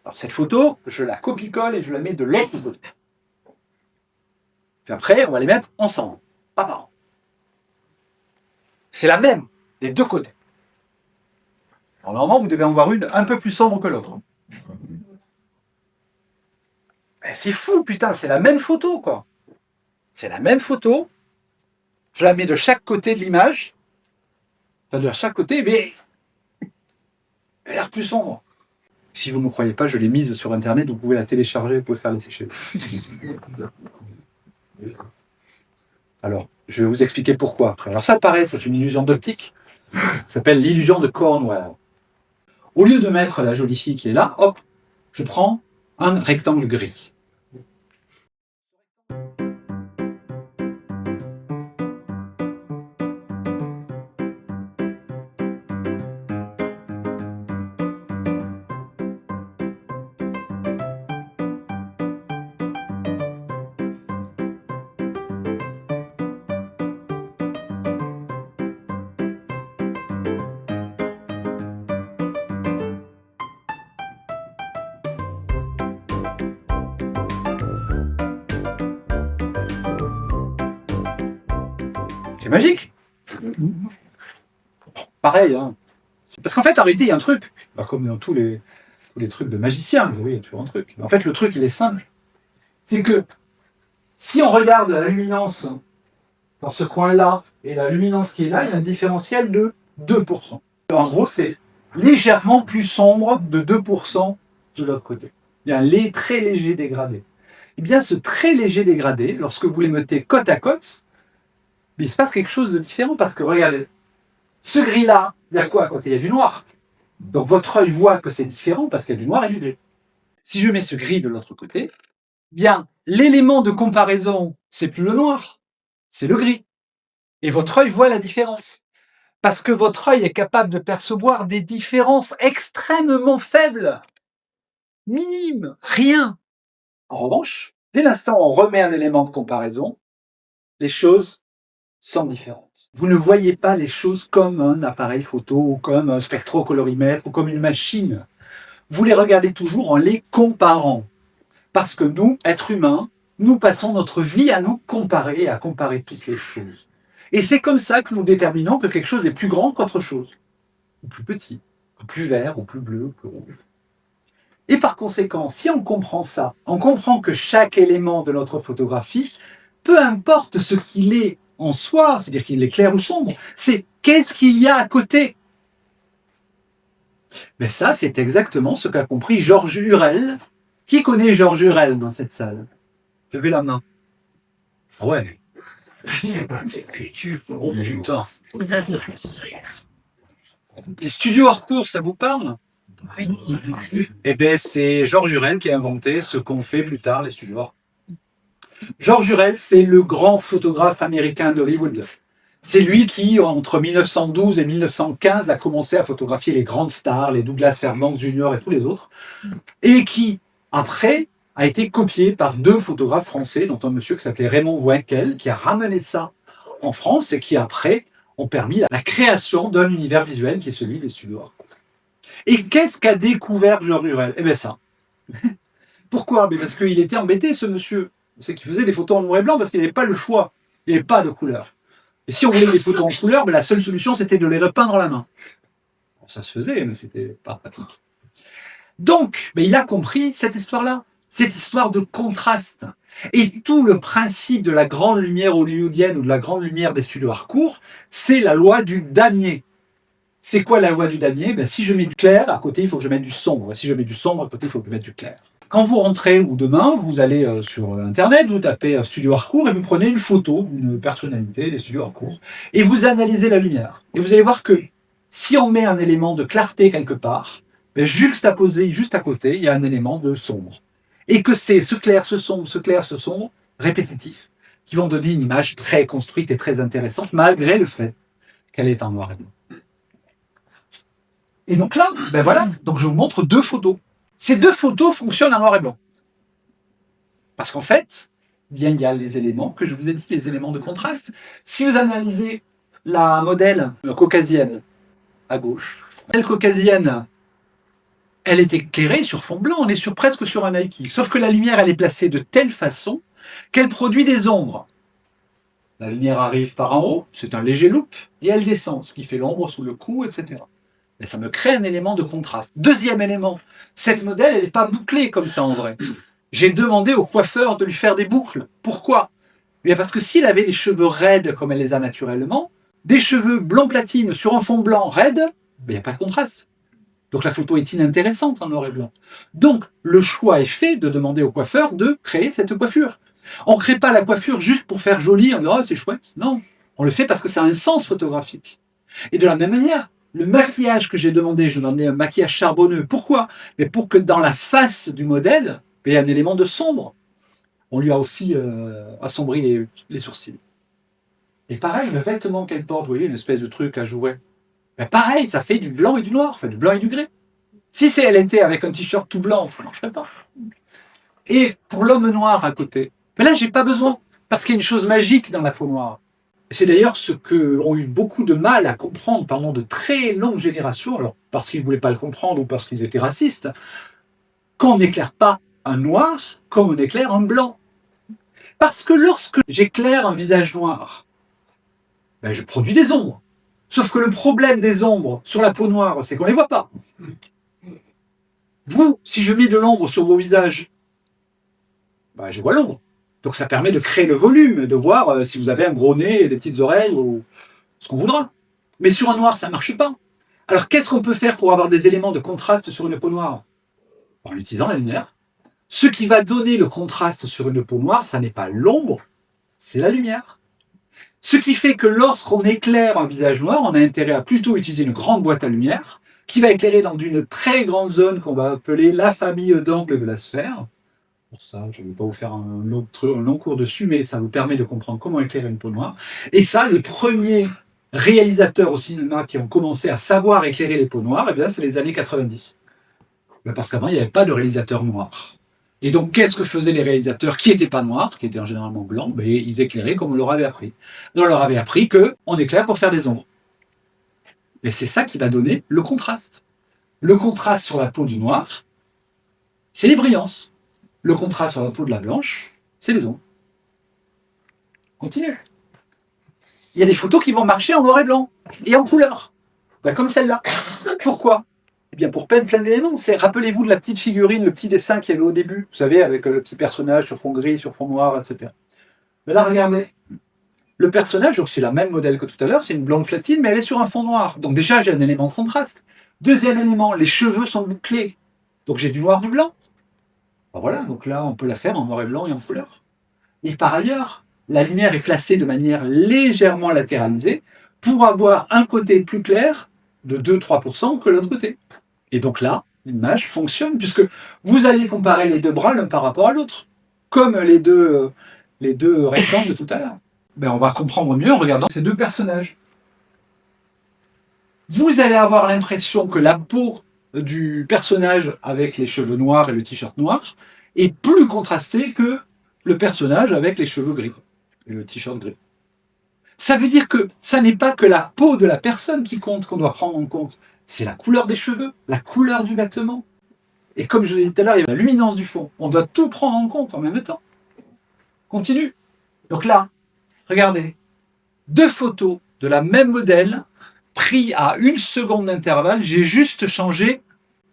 A: Alors cette photo, je la copie-colle et je la mets de l'autre côté. Puis après, on va les mettre ensemble. Pas par an. C'est la même, des deux côtés. Alors, normalement, vous devez en voir une un peu plus sombre que l'autre. Mais c'est fou, putain, c'est la même photo, quoi. C'est la même photo. Je la mets de chaque côté de l'image. Enfin, de chaque côté, mais elle a l'air plus sombre. Si vous ne me croyez pas, je l'ai mise sur Internet, vous pouvez la télécharger, vous pouvez faire les sécher. Alors, Je vais vous expliquer pourquoi après. Alors ça, pareil, c'est une illusion d'optique. Ça s'appelle l'illusion de Cornwell. Au lieu de mettre la jolie fille qui est là, hop, je prends un rectangle gris. C'est magique. Pareil, hein. Parce qu'en fait, en réalité, il y a un truc. Bah, comme dans tous les trucs de magicien, vous savez, il y a toujours un truc. En fait, le truc, il est simple. C'est que si on regarde la luminance dans ce coin-là et la luminance qui est là, il y a un différentiel de 2%. En gros, c'est légèrement plus sombre de 2% de l'autre côté. Il y a un très léger dégradé. Eh bien, ce très léger dégradé, lorsque vous les mettez côte à côte, il se passe quelque chose de différent parce que, regardez, ce gris-là, il y a quoi quand il y a du noir? Donc votre œil voit que c'est différent parce qu'il y a du noir et du gris. Si je mets ce gris de l'autre côté, bien, l'élément de comparaison, c'est plus le noir, c'est le gris. Et votre œil voit la différence. Parce que votre œil est capable de percevoir des différences extrêmement faibles, minimes, rien. En revanche, dès l'instant où on remet un élément de comparaison, les choses sont différentes. Vous ne voyez pas les choses comme un appareil photo, ou comme un spectrocolorimètre, ou comme une machine. Vous les regardez toujours en les comparant. Parce que nous, êtres humains, nous passons notre vie à nous comparer et à comparer toutes les choses. Et c'est comme ça que nous déterminons que quelque chose est plus grand qu'autre chose. Ou plus petit, ou plus vert, ou plus bleu, ou plus rouge. Et par conséquent, si on comprend ça, on comprend que chaque élément de notre photographie, peu importe ce qu'il est en soi, c'est-à-dire qu'il est clair ou sombre, c'est qu'est-ce qu'il y a à côté. Mais ça, c'est exactement ce qu'a compris Georges Hurel. Qui connaît Georges Hurel dans cette salle? Levez la main. Ah ouais. Oh putain. Les studios Harcourt, ça vous parle? Oui. Eh bien, c'est Georges Hurel qui a inventé ce qu'ont fait plus tard les studios Harcourt. Georges Hurel, c'est le grand photographe américain d'Hollywood. C'est lui qui, entre 1912 et 1915, a commencé à photographier les grandes stars, les Douglas Fairbanks Jr. et tous les autres, et qui, après, a été copié par deux photographes français, dont un monsieur qui s'appelait Raymond Winkel, qui a ramené ça en France et qui, après, ont permis la création d'un univers visuel qui est celui des studios Harcourt. Et qu'est-ce qu'a découvert Georges Hurel? Eh bien ça. Pourquoi? Parce qu'il était embêté, ce monsieur. C'est qu'il faisait des photos en noir et blanc parce qu'il n'avait pas le choix. Il n'y avait pas de couleur. Et si on voulait des photos en couleur, la seule solution, c'était de les repeindre à la main. Bon, ça se faisait, mais c'était pas pratique. Donc, il a compris cette histoire-là. Cette histoire de contraste. Et tout le principe de la grande lumière hollywoodienne ou de la grande lumière des studios Harcourt, c'est la loi du damier. C'est quoi la loi du damier? Si je mets du clair, à côté, il faut que je mette du sombre. Si je mets du sombre, à côté, il faut que je mette du clair. Quand vous rentrez, ou demain, vous allez sur Internet, vous tapez Studio Harcourt et vous prenez une photo d'une personnalité des studios Harcourt et vous analysez la lumière. Et vous allez voir que si on met un élément de clarté quelque part, juxtaposé juste à côté, il y a un élément de sombre. Et que c'est ce clair, ce sombre, répétitif, qui vont donner une image très construite et très intéressante, malgré le fait qu'elle est en noir et blanc. Et donc là, voilà, donc je vous montre deux photos. Ces deux photos fonctionnent en noir et blanc. Parce qu'en fait, il y a les éléments que je vous ai dit, les éléments de contraste. Si vous analysez la modèle caucasienne à gauche, la modèle caucasienne, elle est éclairée sur fond blanc, on est presque sur un Nike. Sauf que la lumière, elle est placée de telle façon qu'elle produit des ombres. La lumière arrive par en haut, c'est un léger loop, et elle descend, ce qui fait l'ombre sous le cou, etc. Et ça me crée un élément de contraste. Deuxième élément, cette modèle, elle n'est pas bouclée comme ça en vrai. J'ai demandé au coiffeur de lui faire des boucles. Pourquoi? Parce que s'il avait les cheveux raides comme elle les a naturellement, des cheveux blanc platine sur un fond blanc raide, il n'y a pas de contraste. Donc la photo est inintéressante en noir et blanc. Donc le choix est fait de demander au coiffeur de créer cette coiffure. On ne crée pas la coiffure juste pour faire joli, on dit oh, c'est chouette. Non, on le fait parce que ça a un sens photographique. Et de la même manière, le maquillage que j'ai demandé, je demandais un maquillage charbonneux. Pourquoi? Mais pour que dans la face du modèle, il y ait un élément de sombre. On lui a aussi assombri les sourcils. Et pareil, le vêtement qu'elle porte, vous voyez, une espèce de truc à jouer. Ben pareil, ça fait du blanc et du noir, enfin du blanc et du gris. Si elle était avec un t-shirt tout blanc, ça ne marcherait pas. Et pour l'homme noir à côté, mais là, j'ai pas besoin, parce qu'il y a une chose magique dans la peau noire. C'est d'ailleurs ce qu'ont eu beaucoup de mal à comprendre pendant de très longues générations, alors parce qu'ils ne voulaient pas le comprendre ou parce qu'ils étaient racistes, qu'on n'éclaire pas un noir comme on éclaire un blanc. Parce que lorsque j'éclaire un visage noir, ben je produis des ombres. Sauf que le problème des ombres sur la peau noire, c'est qu'on ne les voit pas. Vous, si je mets de l'ombre sur vos visages, ben je vois l'ombre. Donc ça permet de créer le volume, de voir si vous avez un gros nez et des petites oreilles ou ce qu'on voudra. Mais sur un noir, ça ne marche pas. Alors qu'est-ce qu'on peut faire pour avoir des éléments de contraste sur une peau noire? En utilisant la lumière. Ce qui va donner le contraste sur une peau noire, ça n'est pas l'ombre, c'est la lumière. Ce qui fait que lorsqu'on éclaire un visage noir, on a intérêt à plutôt utiliser une grande boîte à lumière qui va éclairer dans une très grande zone qu'on va appeler la famille d'angles de la sphère. Pour ça, je ne vais pas vous faire un long cours dessus, mais ça vous permet de comprendre comment éclairer une peau noire. Et ça, les premiers réalisateurs au cinéma qui ont commencé à savoir éclairer les peaux noires, eh bien, c'est les années 90. Parce qu'avant, il n'y avait pas de réalisateur noir. Et donc, qu'est-ce que faisaient les réalisateurs qui n'étaient pas noirs, qui étaient généralement blancs? Ben, ils éclairaient comme on leur avait appris. On leur avait appris qu'on éclaire pour faire des ombres. Et c'est ça qui va donner le contraste. Le contraste sur la peau du noir, c'est les brillances. Le contraste sur la peau de la blanche, c'est les ombres. Continue. Il y a des photos qui vont marcher en noir et blanc et en couleur. Ben, comme celle-là. Pourquoi? Eh bien, pour peine plein d'éléments. Rappelez-vous de la petite figurine, le petit dessin qu'il y avait au début, vous savez, avec le petit personnage sur fond gris, sur fond noir, etc. Mais là, regardez. Le personnage, donc c'est la même modèle que tout à l'heure, c'est une blonde platine, mais elle est sur un fond noir. Donc déjà, j'ai un élément de contraste. Deuxième élément, les cheveux sont bouclés. Donc j'ai du noir, du blanc. Ben voilà, donc là, on peut la faire en noir et blanc et en couleur. Et par ailleurs, la lumière est placée de manière légèrement latéralisée pour avoir un côté plus clair de 2-3% que l'autre côté. Et donc là, l'image fonctionne puisque vous allez comparer les deux bras l'un par rapport à l'autre, comme les deux rectangles de tout à l'heure. Ben, on va comprendre mieux en regardant ces deux personnages. Vous allez avoir l'impression que la peau du personnage avec les cheveux noirs et le t-shirt noir est plus contrastée que le personnage avec les cheveux gris et le t-shirt gris. Ça veut dire que ça n'est pas que la peau de la personne qui compte, qu'on doit prendre en compte. C'est la couleur des cheveux, la couleur du vêtement. Et comme je vous ai dit tout à l'heure, il y a la luminance du fond. On doit tout prendre en compte en même temps. Continue. Donc là, regardez. 2 photos de la même modèle, prises à 1 seconde d'intervalle. J'ai juste changé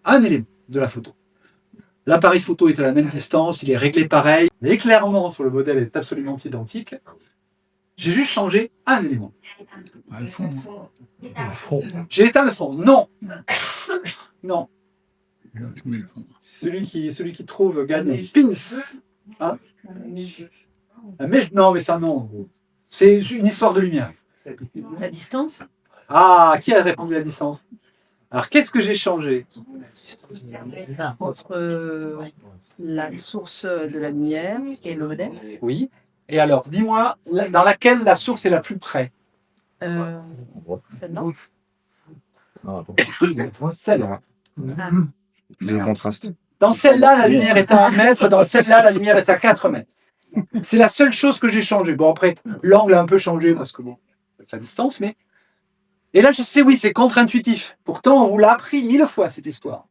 A: un élément de la photo. L'appareil photo est à la même distance, il est réglé pareil. L'éclairement sur le modèle est absolument identique. J'ai juste changé un élément.
B: Le fond.
A: J'ai éteint le fond. Non. Non.
B: Le fond.
A: Celui qui trouve gagne pins. Hein? Non, mais ça, non. C'est une histoire de lumière.
C: La distance?
A: Ah, qui a répondu à la distance? Alors, qu'est-ce que j'ai changé?
C: Entre la source de la lumière et le modèle?
A: Oui. Et alors, dis-moi, dans laquelle la source est la plus près?
C: Celle-là?
A: Celle-là.
C: Ah.
D: Le contraste.
A: Dans celle-là, la lumière est à 1 mètre. Dans celle-là, la lumière est à 4 mètres. C'est la seule chose que j'ai changée. Bon, après, l'angle a un peu changé parce que bon, avec la distance, mais... Et là, je sais, oui, c'est contre-intuitif. Pourtant, on vous l'a appris 1000 fois, cette histoire.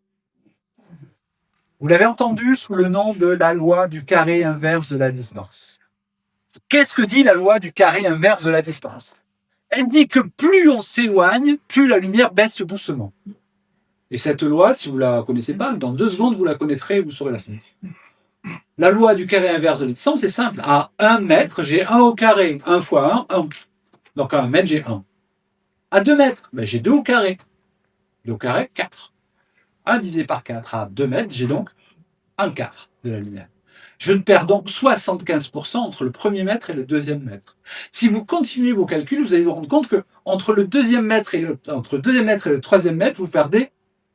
A: Vous l'avez entendu sous le nom de la loi du carré inverse de la distance. Qu'est-ce que dit la loi du carré inverse de la distance? Elle dit que plus on s'éloigne, plus la lumière baisse doucement. Et cette loi, si vous ne la connaissez pas, dans 2 secondes, vous la connaîtrez et vous saurez la fin. La loi du carré inverse de la distance, c'est simple. À 1 mètre, j'ai 1 au carré. 1 fois 1, 1. Donc à 1 mètre, j'ai 1. À 2 mètres, ben, j'ai 2 au carré. 2 au carré, 4. 1 divisé par 4 à 2 mètres, j'ai donc 1 quart de la lumière. Je perds donc 75% entre le premier mètre et le deuxième mètre. Si vous continuez vos calculs, vous allez vous rendre compte que entre le deuxième mètre et le troisième mètre, vous perdez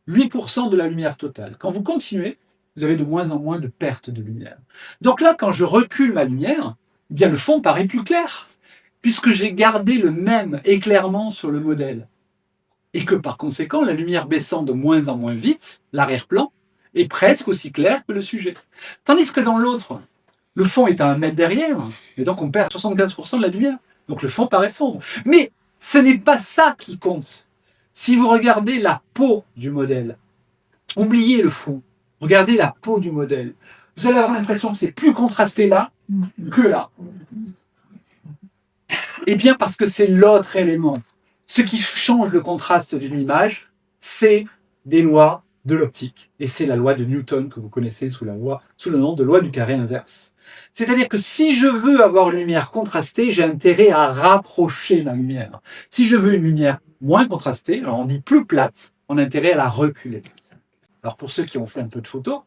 A: 8% de la lumière totale. Quand vous continuez, vous avez de moins en moins de pertes de lumière. Donc là, quand je recule ma lumière, eh bien le fond paraît plus clair, puisque j'ai gardé le même éclairement sur le modèle. Et que par conséquent, la lumière baissant de moins en moins vite, l'arrière-plan est presque aussi clair que le sujet. Tandis que dans l'autre, le fond est à 1 mètre derrière, et donc on perd 75% de la lumière. Donc le fond paraît sombre. Mais ce n'est pas ça qui compte. Si vous regardez la peau du modèle, oubliez le fond, regardez la peau du modèle, vous allez avoir l'impression que c'est plus contrasté là que là. Eh bien parce que c'est l'autre élément. Ce qui change le contraste d'une image, c'est des lois de l'optique. Et c'est la loi de Newton que vous connaissez sous le nom de loi du carré inverse. C'est-à-dire que si je veux avoir une lumière contrastée, j'ai intérêt à rapprocher ma lumière. Si je veux une lumière moins contrastée, alors on dit plus plate, on a intérêt à la reculer. Alors pour ceux qui ont fait un peu de photos,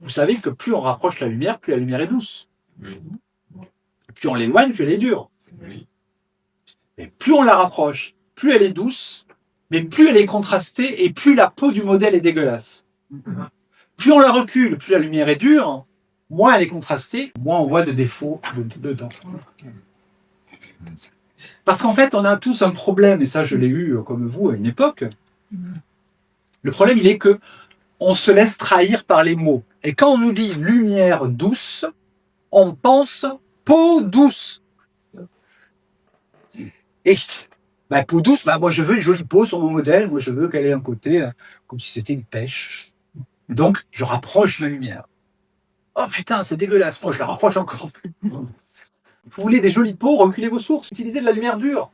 A: vous savez que plus on rapproche la lumière est douce.
B: Oui.
A: Plus on l'éloigne, plus elle est dure.
B: Oui.
A: Et plus on la rapproche, plus elle est douce, mais plus elle est contrastée et plus la peau du modèle est dégueulasse. Plus on la recule, plus la lumière est dure, moins elle est contrastée, moins on voit de défauts dedans. Parce qu'en fait, on a tous un problème, et ça je l'ai eu comme vous à une époque. Le problème, il est que on se laisse trahir par les mots. Et quand on nous dit lumière douce, on pense peau douce. Et peau douce, moi je veux une jolie peau sur mon modèle, moi je veux qu'elle ait un côté comme si c'était une pêche. Donc je rapproche ma lumière. Oh putain, c'est dégueulasse, moi je la rapproche encore plus. Vous voulez des jolies peaux, reculez vos sources, utilisez de la lumière dure.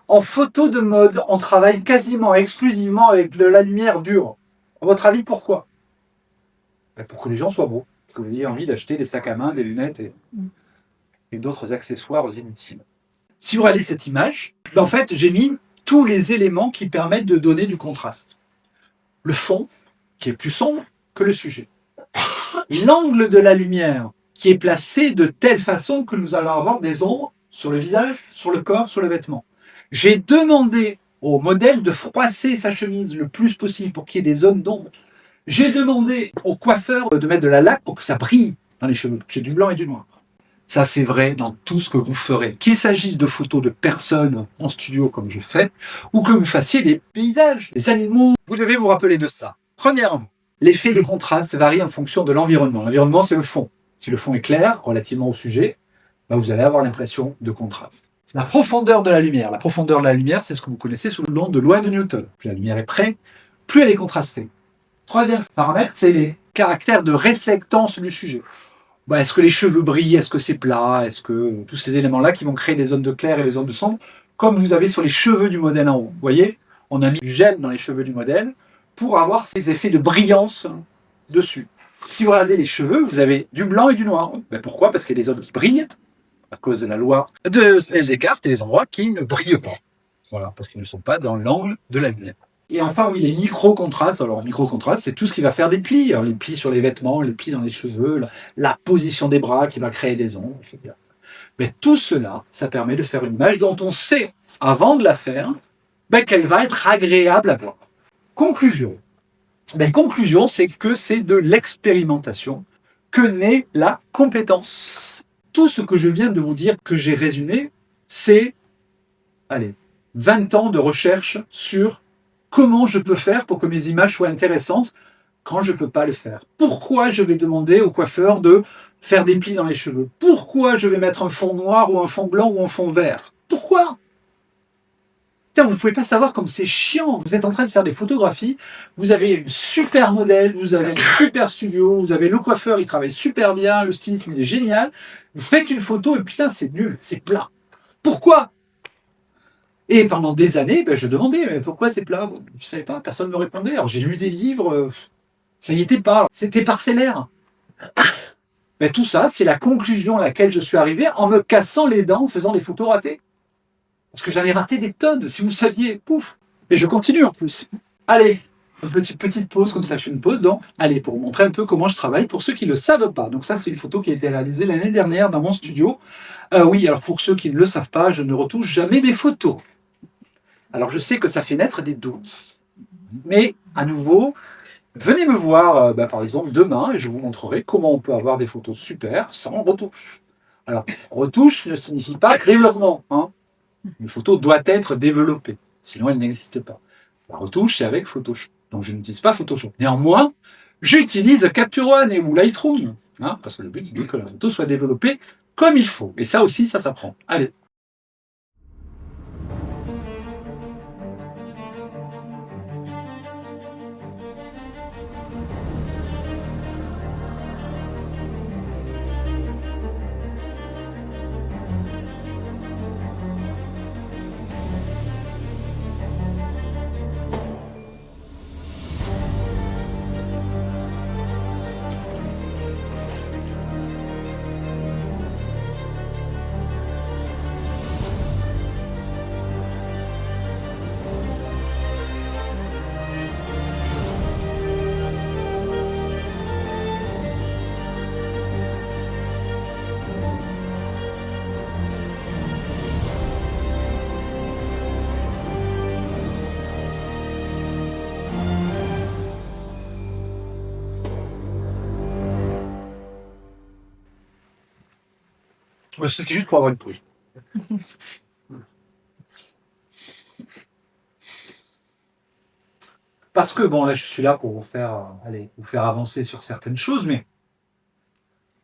A: En photo de mode, on travaille quasiment exclusivement avec de la lumière dure. À votre avis, pourquoi ? Pour que les gens soient beaux, que vous ayez envie d'acheter des sacs à main, des lunettes et d'autres accessoires inutiles. Si vous regardez cette image, en fait, j'ai mis tous les éléments qui permettent de donner du contraste. Le fond, qui est plus sombre que le sujet. L'angle de la lumière, qui est placé de telle façon que nous allons avoir des ombres sur le visage, sur le corps, sur le vêtement. J'ai demandé au modèle de froisser sa chemise le plus possible pour qu'il y ait des zones d'ombre. J'ai demandé au coiffeur de mettre de la laque pour que ça brille dans les cheveux. J'ai du blanc et du noir. Ça, c'est vrai dans tout ce que vous ferez. Qu'il s'agisse de photos de personnes en studio, comme je fais, ou que vous fassiez des paysages, des animaux. Vous devez vous rappeler de ça. Premièrement, l'effet de contraste varie en fonction de l'environnement. L'environnement, c'est le fond. Si le fond est clair, relativement au sujet, vous allez avoir l'impression de contraste. La profondeur de la lumière. La profondeur de la lumière, c'est ce que vous connaissez sous le nom de loi de Newton. Plus la lumière est près, plus elle est contrastée. Troisième paramètre, c'est les caractères de réflectance du sujet. Est-ce que les cheveux brillent? Est-ce que c'est plat? Est-ce que tous ces éléments-là qui vont créer les zones de clair et les zones de sombre, comme vous avez sur les cheveux du modèle en haut. Vous voyez, on a mis du gel dans les cheveux du modèle pour avoir ces effets de brillance dessus. Si vous regardez les cheveux, vous avez du blanc et du noir. Pourquoi? Parce qu'il y a des zones qui brillent à cause de la loi de Descartes et les endroits qui ne brillent pas. Voilà, parce qu'ils ne sont pas dans l'angle de la lumière. Et enfin, oui, les micro-contrastes. Alors, micro-contrastes, c'est tout ce qui va faire des plis. Alors, les plis sur les vêtements, les plis dans les cheveux, la position des bras qui va créer des ombres, etc. Mais tout cela, ça permet de faire une image dont on sait, avant de la faire, qu'elle va être agréable à voir. Conclusion. Conclusion, c'est que c'est de l'expérimentation que naît la compétence. Tout ce que je viens de vous dire, que j'ai résumé, c'est 20 ans de recherche sur comment je peux faire pour que mes images soient intéressantes quand je ne peux pas le faire. Pourquoi je vais demander au coiffeur de faire des plis dans les cheveux? Pourquoi je vais mettre un fond noir ou un fond blanc ou un fond vert? Pourquoi? Vous ne pouvez pas savoir comme c'est chiant. Vous êtes en train de faire des photographies, vous avez une super modèle, vous avez un super studio, vous avez le coiffeur, il travaille super bien, le stylisme il est génial. Vous faites une photo et putain c'est nul, c'est plat. Pourquoi? Et pendant des années, je demandais, mais pourquoi c'est plat? Je ne savais pas, personne ne me répondait. Alors j'ai lu des livres, ça n'y était pas, c'était parcellaire. Tout ça, c'est la conclusion à laquelle je suis arrivé en me cassant les dents en faisant des photos ratées. Parce que j'en ai raté des tonnes, si vous saviez, pouf. Et je continue en plus. Allez, Une petite pause, comme ça, je fais une pause. Donc, allez, pour vous montrer un peu comment je travaille, pour ceux qui ne le savent pas. Donc ça, c'est une photo qui a été réalisée l'année dernière dans mon studio. Oui, alors pour ceux qui ne le savent pas, je ne retouche jamais mes photos. Alors, je sais que ça fait naître des doutes. Mais, à nouveau, venez me voir, par exemple, demain, et je vous montrerai comment on peut avoir des photos super sans retouche. Alors, retouche ne signifie pas développement. Hein. Une photo doit être développée, sinon elle n'existe pas. La retouche, c'est avec Photoshop. Donc, je n'utilise pas Photoshop. Néanmoins, j'utilise Capture One ou Lightroom, hein, parce que le but, c'est que la photo soit développée comme il faut. Et ça aussi, ça s'apprend. Allez. Ouais, c'était juste pour avoir une pause. Parce que, bon, là, je suis là pour vous faire avancer sur certaines choses, mais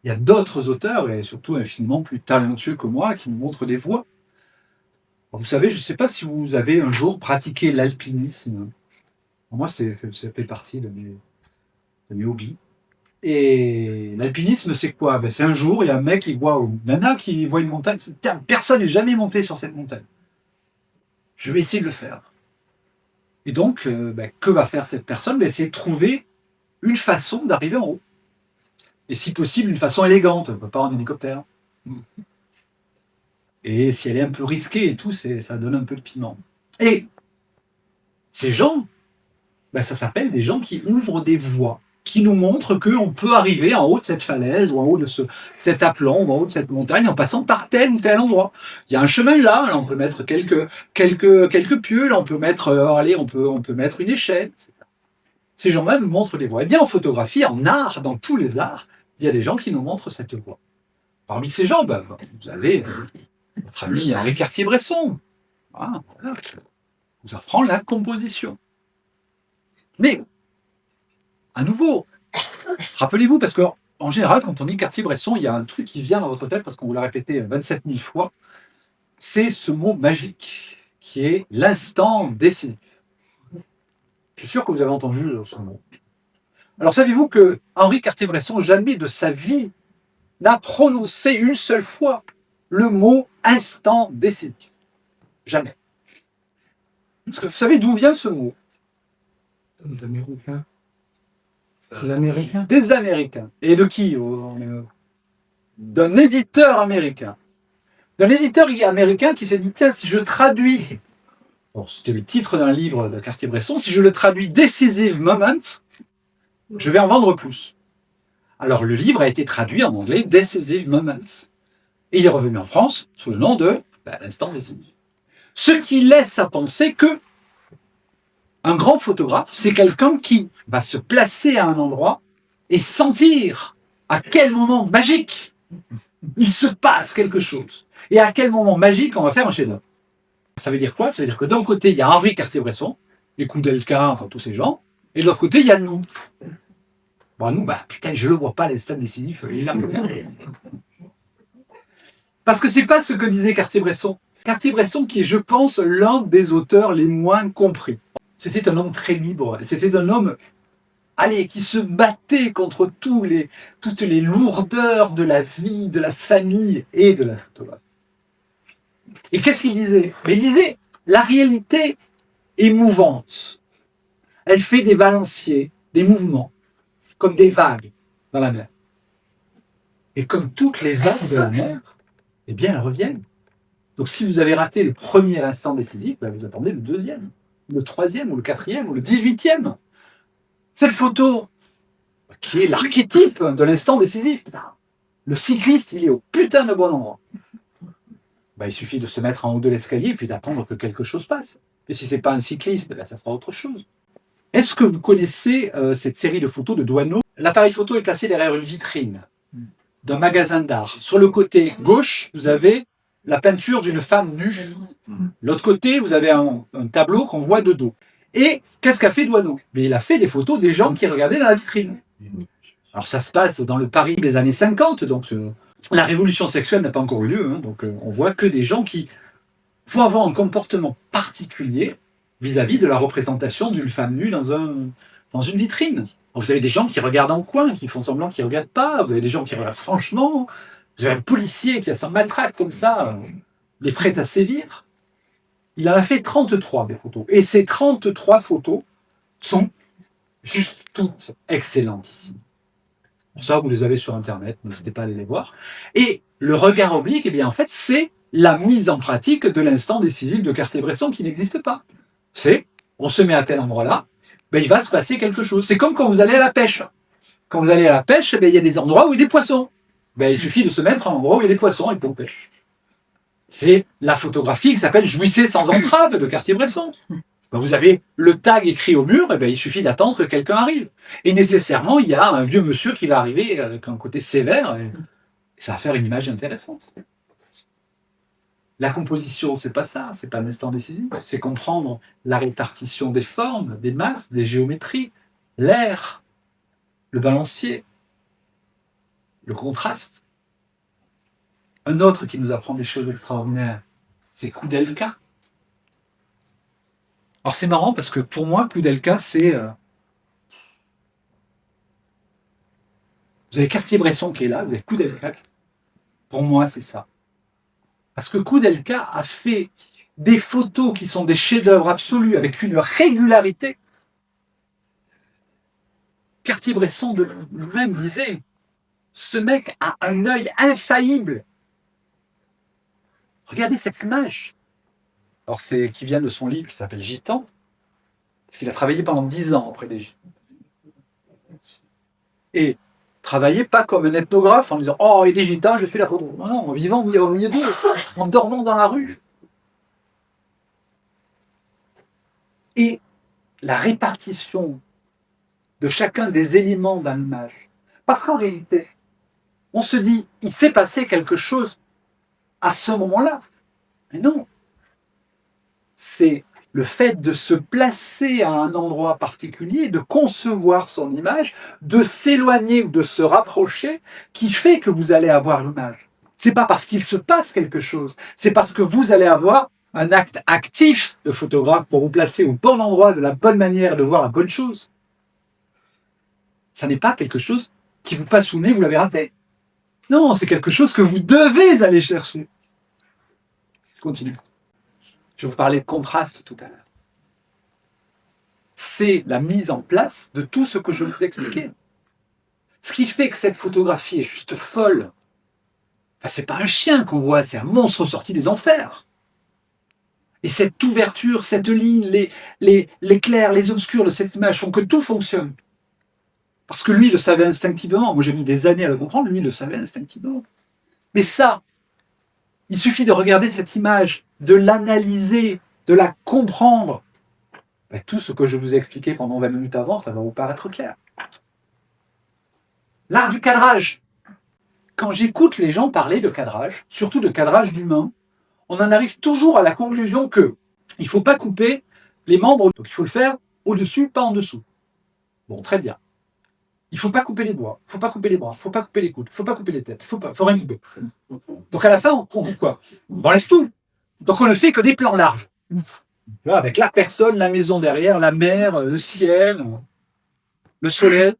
A: il y a d'autres auteurs, et surtout infiniment plus talentueux que moi, qui me montrent des voies. Vous savez, je ne sais pas si vous avez un jour pratiqué l'alpinisme. Moi, ça fait partie de mes hobbies. Et l'alpinisme, c'est quoi? C'est un jour, il y a un mec qui voit, ou une nana qui voit une montagne, tiens, personne n'est jamais monté sur cette montagne. Je vais essayer de le faire. Et donc, que va faire cette personne? Essayer de trouver une façon d'arriver en haut. Et si possible, une façon élégante, pas en hélicoptère. Et si elle est un peu risquée et tout, ça donne un peu de piment. Et ces gens, ça s'appelle des gens qui ouvrent des voies, qui nous montrent qu'on peut arriver en haut de cette falaise, ou en haut de cet aplomb, ou en haut de cette montagne, en passant par tel ou tel endroit. Il y a un chemin là on peut mettre quelques pieux, là on peut mettre, on peut mettre une échelle. Ces gens-là nous montrent des voies. Et bien en photographie, en art, dans tous les arts, il y a des gens qui nous montrent cette voie. Parmi ces gens, vous avez notre ami Henri Cartier-Bresson, voilà, qui vous apprend la composition. Mais, à nouveau, rappelez-vous, parce qu'en général, quand on dit Cartier-Bresson, il y a un truc qui vient dans votre tête, parce qu'on vous l'a répété 27 000 fois, c'est ce mot magique, qui est l'instant décisif. Je suis sûr que vous avez entendu ce mot. Alors, savez-vous que Henri Cartier-Bresson, jamais de sa vie, n'a prononcé une seule fois le mot instant décisif? Jamais. Est-ce que vous savez d'où vient ce mot?
B: Les Américains. Les Américains.
A: Des Américains. Et de qui? D'un éditeur américain. D'un éditeur américain qui s'est dit, tiens, si je traduis, c'était le titre d'un livre de Cartier-Bresson, si je le traduis Decisive Moment, je vais en vendre plus. Alors le livre a été traduit en anglais Decisive Moments. Et il est revenu en France sous le nom de l'instant décisif. Ce qui laisse à penser que un grand photographe, c'est quelqu'un qui va se placer à un endroit et sentir à quel moment magique il se passe quelque chose. Et à quel moment magique on va faire un chef-d'œuvre. Ça veut dire quoi? Ça veut dire que d'un côté, il y a Henri Cartier-Bresson, les Koudelka, enfin tous ces gens, et de l'autre côté, il y a nous. Bon, nous, putain, je le vois pas, l'instant décisif, il est là. Parce que c'est pas ce que disait Cartier-Bresson. Cartier-Bresson qui est, je pense, l'un des auteurs les moins compris. C'était un homme très libre. C'était un homme, qui se battait contre toutes les lourdeurs de la vie, de la famille et de la photographie. Et qu'est-ce qu'il disait? Il disait, la réalité est mouvante. Elle fait des balanciers, des mouvements, comme des vagues dans la mer. Et comme toutes les vagues de la mer, elles reviennent. Donc si vous avez raté le premier instant décisif, vous attendez le deuxième, le troisième, ou le quatrième, ou le 18e. Cette photo, qui est l'archétype de l'instant décisif. Le cycliste, il est au putain de bon endroit. Il suffit de se mettre en haut de l'escalier et puis d'attendre que quelque chose passe. Et si c'est pas un cycliste, ça sera autre chose. Est-ce que vous connaissez cette série de photos de Doisneau? L'appareil photo est placé derrière une vitrine d'un magasin d'art. Sur le côté gauche, vous avez la peinture d'une femme nue. L'autre côté, vous avez un tableau qu'on voit de dos. Et qu'est-ce qu'a fait Doisneau? Mais il a fait des photos des gens qui regardaient dans la vitrine. Alors ça se passe dans le Paris des années 50, donc la révolution sexuelle n'a pas encore eu lieu, donc on voit que des gens qui vont avoir un comportement particulier vis-à-vis de la représentation d'une femme nue dans une vitrine. Vous avez des gens qui regardent en coin, qui font semblant qu'ils ne regardent pas, vous avez des gens qui regardent franchement, vous avez un policier qui a sa matraque comme ça, il est prêt à sévir. Il en a fait 33 des photos, et ces 33 photos sont juste toutes excellentes ici. Pour ça, vous les avez sur Internet, n'hésitez pas à aller les voir. Et le regard oblique, eh bien, en fait, c'est la mise en pratique de l'instant décisif de Cartier-Bresson qui n'existe pas. C'est, on se met à tel endroit-là, il va se passer quelque chose. C'est comme quand vous allez à la pêche. Quand vous allez à la pêche, il y a des endroits où il y a des poissons. Il suffit de se mettre à un endroit où il y a des poissons et puis on pêche. C'est la photographie qui s'appelle « Jouissez sans entrave » de Cartier-Bresson. Vous avez le tag écrit au mur, il suffit d'attendre que quelqu'un arrive. Et nécessairement, il y a un vieux monsieur qui va arriver avec un côté sévère, et ça va faire une image intéressante. La composition, c'est pas ça, c'est pas l'instant décisif, c'est comprendre la répartition des formes, des masses, des géométries, l'air, le balancier, le contraste. Un autre qui nous apprend des choses extraordinaires, c'est Koudelka. Alors c'est marrant parce que pour moi, Koudelka, c'est... Vous avez Cartier-Bresson qui est là, vous avez Koudelka. Pour moi, c'est ça. Parce que Koudelka a fait des photos qui sont des chefs-d'œuvre absolus avec une régularité. Cartier-Bresson de lui-même disait, ce mec a un œil infaillible. Regardez cette image. Alors c'est qui vient de son livre qui s'appelle Gitan, parce qu'il a travaillé pendant 10 ans auprès des Gitans. Et travaillé pas comme un ethnographe en disant « Oh, il y a des Gitans, je fais la photo ». Non, non, en vivant au milieu d'eux, en dormant dans la rue. Et la répartition de chacun des éléments dans l'image. Parce qu'en réalité, on se dit « Il s'est passé quelque chose à ce moment-là ». Mais non. C'est le fait de se placer à un endroit particulier, de concevoir son image, de s'éloigner ou de se rapprocher, qui fait que vous allez avoir l'image. C'est pas parce qu'il se passe quelque chose, c'est parce que vous allez avoir un acte actif de photographe pour vous placer au bon endroit, de la bonne manière, de voir la bonne chose. Ça n'est pas quelque chose qui vous passe sous le nez, vous l'avez raté. Non, c'est quelque chose que vous devez aller chercher. Je continue. Je vous parlais de contraste tout à l'heure. C'est la mise en place de tout ce que je vous ai expliqué. Ce qui fait que cette photographie est juste folle. Enfin, c'est pas un chien qu'on voit, c'est un monstre sorti des enfers. Et cette ouverture, cette ligne, les clairs, les obscurs de cette image font que tout fonctionne. Parce que lui le savait instinctivement. Moi j'ai mis des années à le comprendre, lui le savait instinctivement. Mais ça, il suffit de regarder cette image, de l'analyser, de la comprendre. Tout ce que je vous ai expliqué pendant 20 minutes avant, ça va vous paraître clair. L'art du cadrage. Quand j'écoute les gens parler de cadrage, surtout de cadrage d'humain, on en arrive toujours à la conclusion que il ne faut pas couper les membres, donc il faut le faire au-dessus, pas en dessous. Bon, très bien. Il ne faut pas couper les doigts, il ne faut pas couper les bras, il ne faut pas couper les coudes, il ne faut pas couper les têtes, il ne faut rien couper. Donc à la fin, on coupe quoi? On laisse tout. Donc on ne fait que des plans larges. Avec la personne, la maison derrière, la mer, le ciel, le soleil.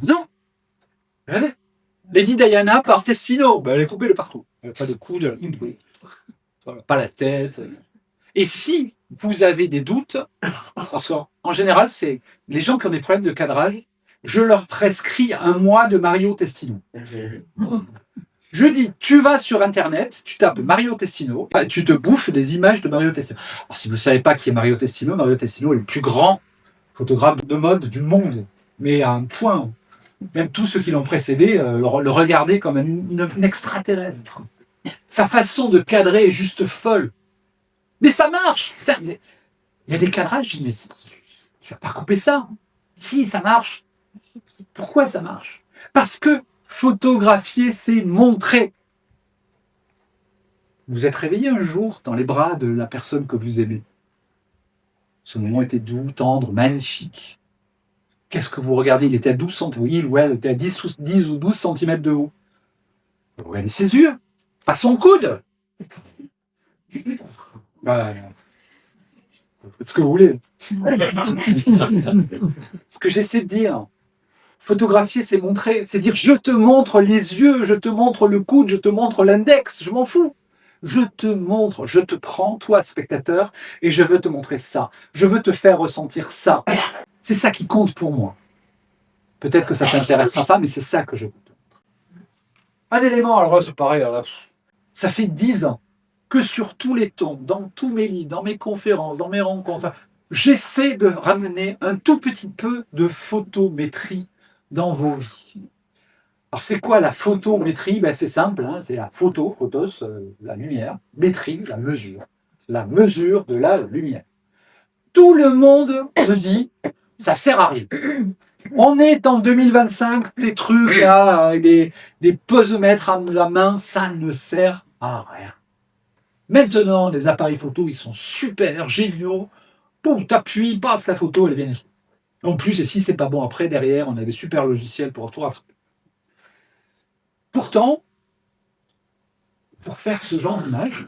A: Non. Regardez. Lady Diana par Testino, elle est coupée de partout. Elle n'a pas de coude, pas la tête. Et si vous avez des doutes, parce qu'en général, c'est les gens qui ont des problèmes de cadrage, je leur prescris un mois de Mario Testino. Je dis, tu vas sur Internet, tu tapes Mario Testino, tu te bouffes des images de Mario Testino. Alors, si vous ne savez pas qui est Mario Testino est le plus grand photographe de mode du monde, mais à un point. Même tous ceux qui l'ont précédé le regardaient comme un extraterrestre. Sa façon de cadrer est juste folle. Mais ça marche. Putain, il y a des cadrages, je dis, mais tu vas pas couper ça. Si, ça marche. Pourquoi ça marche? Parce que photographier, c'est montrer. Vous êtes réveillé un jour dans les bras de la personne que vous aimez. Ce moment était doux, tendre, magnifique. Qu'est-ce que vous regardez? Il était à 12 cm. Oui, ouais, il était à 10 ou 12 cm de haut. Vous regardez ses yeux, pas son coude. Faites ce que vous voulez. Ce que j'essaie de dire, photographier, c'est montrer. C'est dire, je te montre les yeux, je te montre le coude, je te montre l'index, je m'en fous. Je te montre, je te prends, toi, spectateur, et je veux te montrer ça. Je veux te faire ressentir ça. C'est ça qui compte pour moi. Peut-être que ça t'intéressera pas, mais c'est ça que je veux te montrer. Un élément, alors là, c'est pareil. Alors là, ça fait 10 ans que sur tous les tons, dans tous mes livres, dans mes conférences, dans mes rencontres, j'essaie de ramener un tout petit peu de photométrie dans vos vies. Alors c'est quoi la photométrie? C'est simple, hein, c'est la photos, la lumière, métrie, la mesure de la lumière. Tout le monde se dit, ça sert à rien. On est en 2025, tes trucs là, avec des posemètres à la main, ça ne sert à rien. Maintenant, les appareils photo, ils sont super géniaux. Boum, t'appuies, paf, la photo, elle est bien. En plus, et si c'est pas bon après, derrière, on a des super logiciels pour tout rattraper. Pourtant, pour faire ce genre d'image,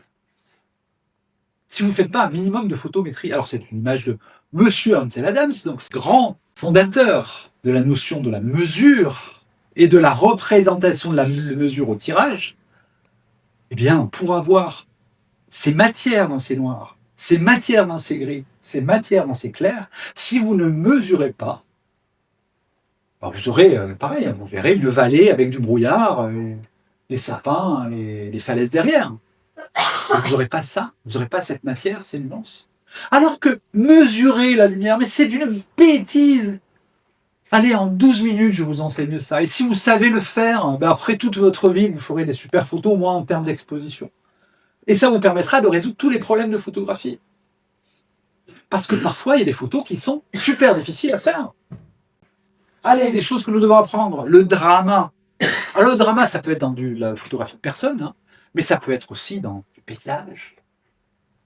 A: si vous ne faites pas un minimum de photométrie, alors c'est une image de Monsieur Ansel Adams, donc ce grand fondateur de la notion de la mesure et de la représentation de la mesure au tirage, eh bien, pour avoir ces matières dans ces noirs, ces matières dans ces gris, ces matières dans ces clairs, si vous ne mesurez pas, vous aurez, pareil, vous verrez une vallée avec du brouillard, les sapins, les falaises derrière. Mais vous n'aurez pas ça, vous n'aurez pas cette matière, ces nuances. Alors que mesurer la lumière, mais c'est d'une bêtise. Allez, en 12 minutes, je vous enseigne ça. Et si vous savez le faire, après toute votre vie, vous ferez des super photos, au moins en termes d'exposition. Et ça vous permettra de résoudre tous les problèmes de photographie. Parce que parfois, il y a des photos qui sont super difficiles à faire. Allez, des choses que nous devons apprendre. Le drama. Alors, le drama, ça peut être dans la photographie de personne, hein, mais ça peut être aussi dans du paysage.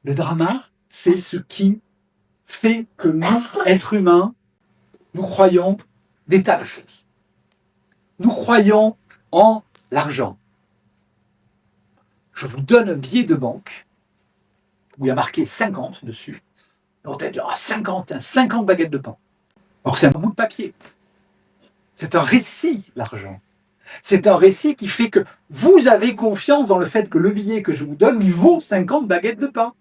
A: Le drama, c'est ce qui fait que nous, êtres humains, nous croyons des tas de choses. Nous croyons en l'argent. Je vous donne un billet de banque où il y a marqué 50 dessus. On va dire 50 baguettes de pain. Alors c'est un bout de papier. C'est un récit, l'argent. C'est un récit qui fait que vous avez confiance dans le fait que le billet que je vous donne, il vaut 50 baguettes de pain.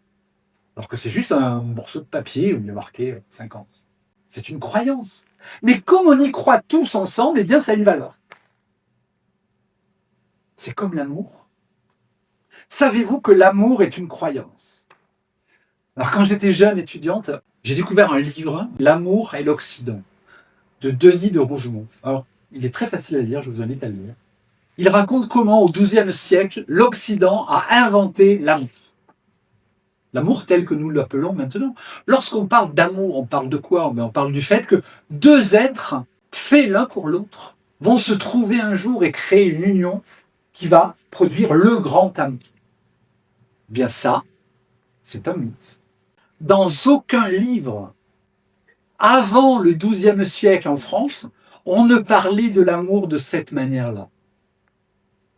A: Alors que c'est juste un morceau de papier où il y a marqué 50. C'est une croyance. Mais comme on y croit tous ensemble, eh bien ça a une valeur. C'est comme l'amour. Savez-vous que l'amour est une croyance? Alors quand j'étais jeune étudiante, j'ai découvert un livre, L'amour et l'Occident, de Denis de Rougemont. Alors, il est très facile à lire, je vous invite à le lire. Il raconte comment, au XIIe siècle, l'Occident a inventé l'amour. L'amour tel que nous l'appelons maintenant. Lorsqu'on parle d'amour, on parle de quoi? On parle du fait que deux êtres, faits l'un pour l'autre, vont se trouver un jour et créer une union qui va produire le grand amour. Bien ça, c'est un mythe. Dans aucun livre, avant le XIIe siècle en France, on ne parlait de l'amour de cette manière-là.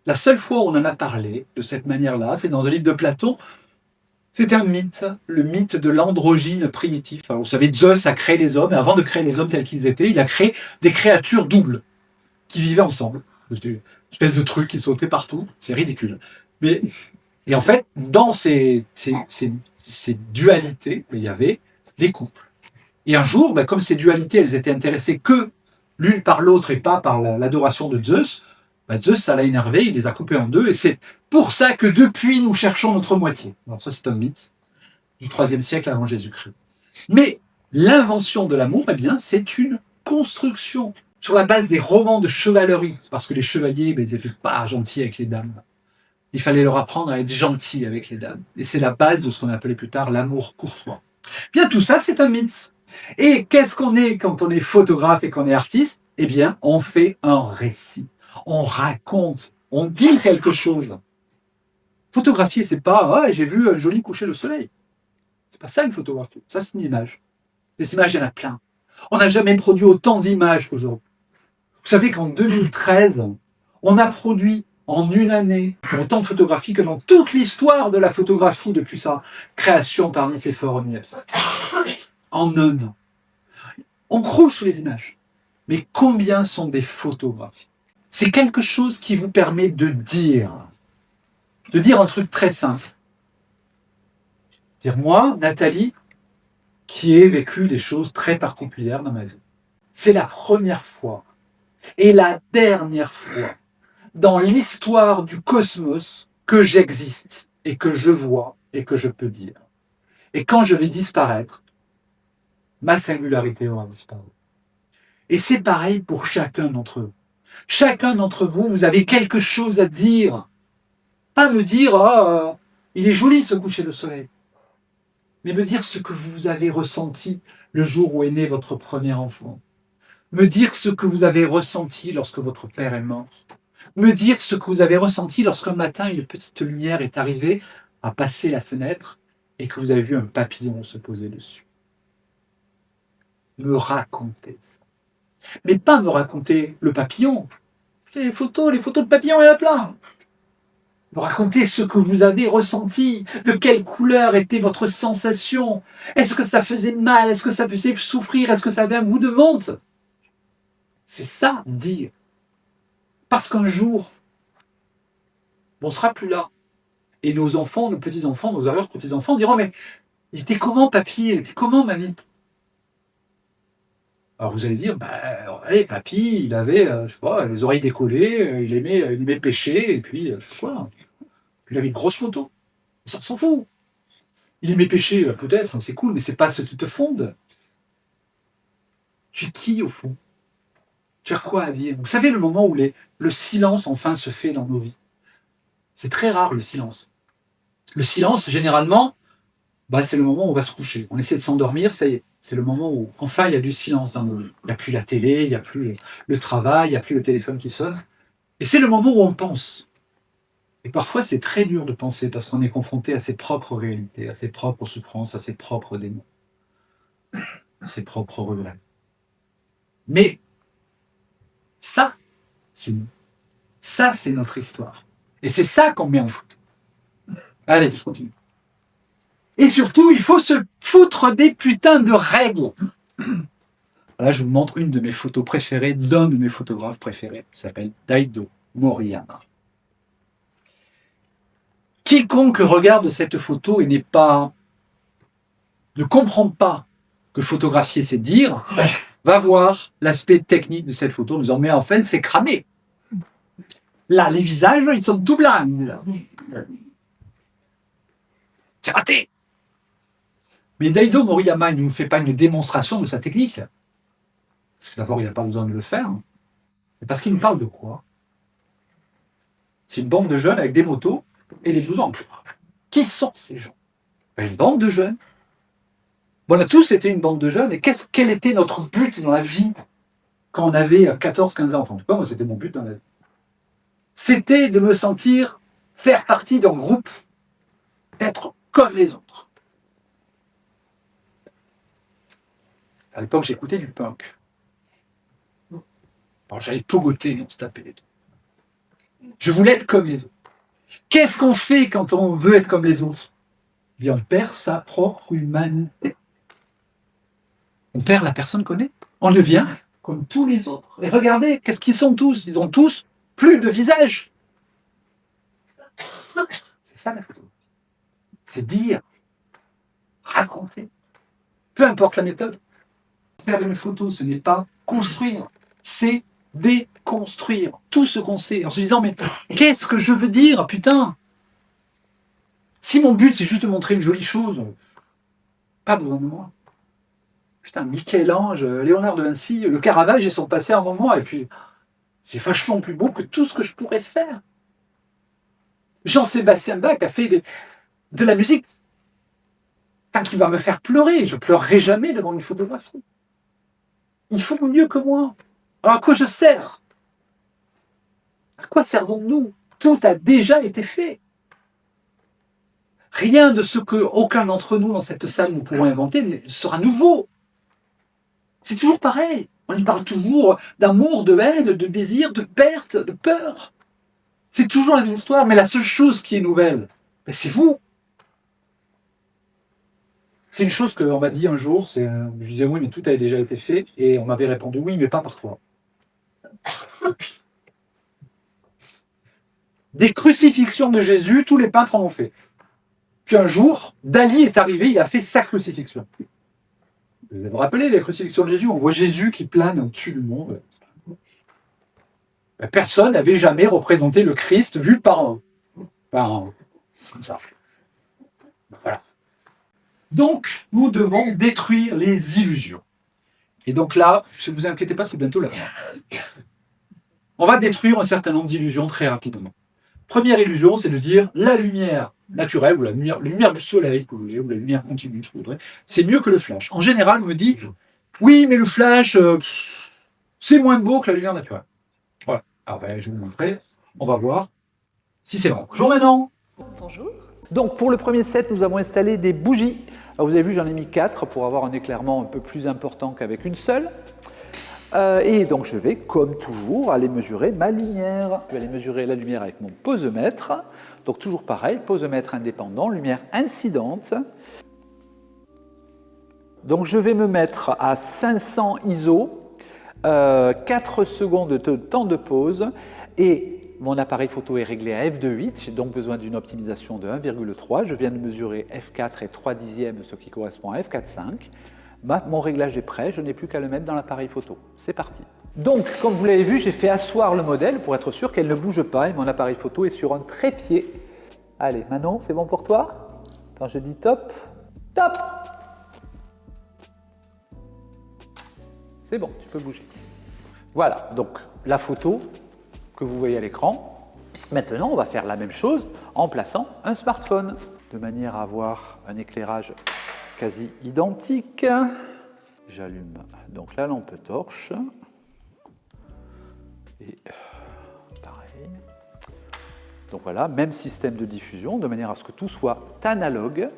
A: La seule fois où on en a parlé de cette manière-là, c'est dans le livre de Platon. C'est un mythe, le mythe de l'androgyne primitif. Alors, vous savez, Zeus a créé les hommes, et avant de créer les hommes tels qu'ils étaient, il a créé des créatures doubles qui vivaient ensemble. C'était une espèce de truc qui sautait partout, c'est ridicule. Et en fait, dans ces dualités, il y avait des couples. Et un jour, comme ces dualités, elles étaient intéressées que l'une par l'autre et pas par l'adoration de Zeus, Zeus, ça l'a énervé, il les a coupés en deux, et c'est pour ça que depuis, nous cherchons notre moitié. Alors ça, c'est un mythe du IIIe siècle avant Jésus-Christ. Mais L'invention de l'amour, eh bien, c'est une construction sur la base des romans de chevalerie, parce que les chevaliers, ben, ils n'étaient pas gentils avec les dames. Il fallait leur apprendre à être gentils avec les dames. Et c'est la base de ce qu'on appelait plus tard l'amour courtois. Bien, tout ça, c'est un mythe. Et qu'est-ce qu'on est quand on est photographe et qu'on est artiste? Eh bien, on fait un récit. On raconte. On dit quelque chose. Photographier, c'est pas « Ah, j'ai vu un joli coucher de soleil ». C'est pas ça une photographie. Ça, c'est une image. Des images, il y en a plein. On n'a jamais produit autant d'images qu'aujourd'hui. Vous savez qu'en 2013, on a produit en une année autant de photographies que dans toute l'histoire de la photographie depuis sa création par Nicéphore Niepce. En un an. On croule sous les images. Mais combien sont des photographies? C'est quelque chose qui vous permet de dire un truc très simple. Dire moi, Nathalie, qui ai vécu des choses très particulières dans ma vie. C'est la première fois et la dernière fois dans l'histoire du cosmos que j'existe et que je vois et que je peux dire. Et quand je vais disparaître, ma singularité aura disparu. Et c'est pareil pour chacun d'entre eux. Chacun d'entre vous, vous avez quelque chose à dire. Pas me dire oh, il est joli ce coucher de soleil. Mais me dire ce que vous avez ressenti le jour où est né votre premier enfant. Me dire ce que vous avez ressenti lorsque votre père est mort. Me dire ce que vous avez ressenti lorsqu'un matin, une petite lumière est arrivée à passer la fenêtre et que vous avez vu un papillon se poser dessus. Me raconter ça. Mais pas me raconter le papillon. Les photos de papillons, il y en a plein. Me raconter ce que vous avez ressenti, de quelle couleur était votre sensation. Est-ce que ça faisait mal? Est-ce que ça faisait souffrir? Est-ce que ça avait un goût de menthe? C'est ça, dire. Parce qu'un jour, on ne sera plus là. Et nos enfants, nos petits-enfants, nos arrière-petits-enfants diront « Mais il était comment papy? Il était comment mamie ?» Alors vous allez dire « Allez, papy, il avait je sais pas, les oreilles décollées, il aimait pêcher, et puis je sais quoi. Puis il avait une grosse moto. Ça s'en fout. Il aimait pêcher, peut-être, c'est cool, mais c'est pas ce qui te fonde. Tu es qui au fond? Tu as quoi à dire? Vous savez le moment où le silence enfin se fait dans nos vies? C'est très rare le silence. Le silence, généralement, c'est le moment où on va se coucher. On essaie de s'endormir, ça y est. C'est le moment où enfin il y a du silence dans nos vies. Il n'y a plus la télé, il n'y a plus le travail, il n'y a plus le téléphone qui sonne. Et c'est le moment où on pense. Et parfois, c'est très dur de penser parce qu'on est confronté à ses propres réalités, à ses propres souffrances, à ses propres démons, à ses propres regrets. Mais ça, c'est nous. Ça, c'est notre histoire. Et c'est ça qu'on met en photo. Allez, je continue. Et surtout, il faut se foutre des putains de règles. Là, je vous montre une de mes photos préférées, d'un de mes photographes préférés, qui s'appelle Daido Moriyama. Quiconque regarde cette photo et ne comprend pas que photographier, c'est dire, va voir l'aspect technique de cette photo en disant, mais en fait, c'est cramé. Là, les visages, ils sont tout blancs. C'est raté. Mais Daido Moriyama, il ne nous fait pas une démonstration de sa technique. Parce que d'abord, il n'a pas besoin de le faire. Mais parce qu'il nous parle de quoi? C'est une bande de jeunes avec des motos et des blouses en cuir. Qui sont ces gens? Une bande de jeunes. Bon, on a tous été une bande de jeunes. Et quel était notre but dans la vie quand on avait 14-15 ans? Enfin, en tout cas, moi, c'était mon but dans la vie. C'était de me sentir faire partie d'un groupe, d'être comme les autres. À l'époque, j'écoutais du punk. Alors, j'allais pogoter, on se tapait les deux. Je voulais être comme les autres. Qu'est-ce qu'on fait quand on veut être comme les autres? Eh bien, on perd sa propre humanité. On perd la personne qu'on est. On devient comme tous les autres. Et regardez, qu'est-ce qu'ils sont tous? Ils ont tous plus de visage. C'est ça la photo. C'est dire, raconter. Peu importe la méthode. Faire une photo, ce n'est pas construire, c'est déconstruire tout ce qu'on sait en se disant mais qu'est-ce que je veux dire, putain? Si mon but c'est juste de montrer une jolie chose, pas besoin de moi. putain, Michel-Ange, Léonard de Vinci, le Caravage, ils sont passés un moment, et puis c'est vachement plus beau que tout ce que je pourrais faire. Jean-Sébastien Bach a fait de la musique qui va me faire pleurer. Je pleurerai jamais devant une photographie. Ils font mieux que moi. Alors à quoi je sers? À quoi servons-nous? Tout a déjà été fait. Rien de ce que aucun d'entre nous dans cette salle nous pourrons inventer ne sera nouveau. C'est toujours pareil. On y parle toujours d'amour, de haine, de désir, de perte, de peur. C'est toujours la même histoire, mais la seule chose qui est nouvelle, c'est vous. C'est une chose qu'on m'a dit un jour, je disais oui, mais tout a déjà été fait, et on m'avait répondu oui, mais pas par toi. Des crucifixions de Jésus, tous les peintres en ont fait. Puis un jour, Dali est arrivé, il a fait sa crucifixion. Vous vous rappelez les crucifixions de Jésus? On voit Jésus qui plane au-dessus du monde. Personne n'avait jamais représenté le Christ vu par comme ça. Voilà. Donc, nous devons détruire les illusions. Et donc là, ne vous inquiétez pas, c'est bientôt la fin. On va détruire un certain nombre d'illusions très rapidement. Première illusion, c'est de dire la lumière naturelle, ou la lumière du soleil, ou la lumière continue, c'est mieux que le flash. En général, on me dit, oui, mais le flash, c'est moins beau que la lumière naturelle. Voilà. Alors, je vais vous montrer. On va voir si c'est vrai. Bonjour Manon.
C: Bonjour.
D: Donc pour le premier set, nous avons installé des bougies. Alors, vous avez vu, j'en ai mis 4 pour avoir un éclairement un peu plus important qu'avec une seule. Et donc je vais, comme toujours, aller mesurer ma lumière. Je vais aller mesurer la lumière avec mon posemètre. Donc toujours pareil, posemètre indépendant, lumière incidente. Donc je vais me mettre à 500 ISO, 4 secondes de temps de pause, et mon appareil photo est réglé à f2.8, j'ai donc besoin d'une optimisation de 1,3. Je viens de mesurer f4 et 3 dixièmes, ce qui correspond à f4.5. Mon réglage est prêt, je n'ai plus qu'à le mettre dans l'appareil photo. C'est parti. Donc, comme vous l'avez vu, j'ai fait asseoir le modèle pour être sûr qu'elle ne bouge pas et mon appareil photo est sur un trépied. Allez, Manon, c'est bon pour toi? Quand je dis top, top! C'est bon, tu peux bouger. Voilà, donc la photo que vous voyez à l'écran. Maintenant, on va faire la même chose en plaçant un smartphone, de manière à avoir un éclairage quasi identique. J'allume donc la lampe torche. Et pareil. Donc voilà, même système de diffusion, de manière à ce que tout soit analogue.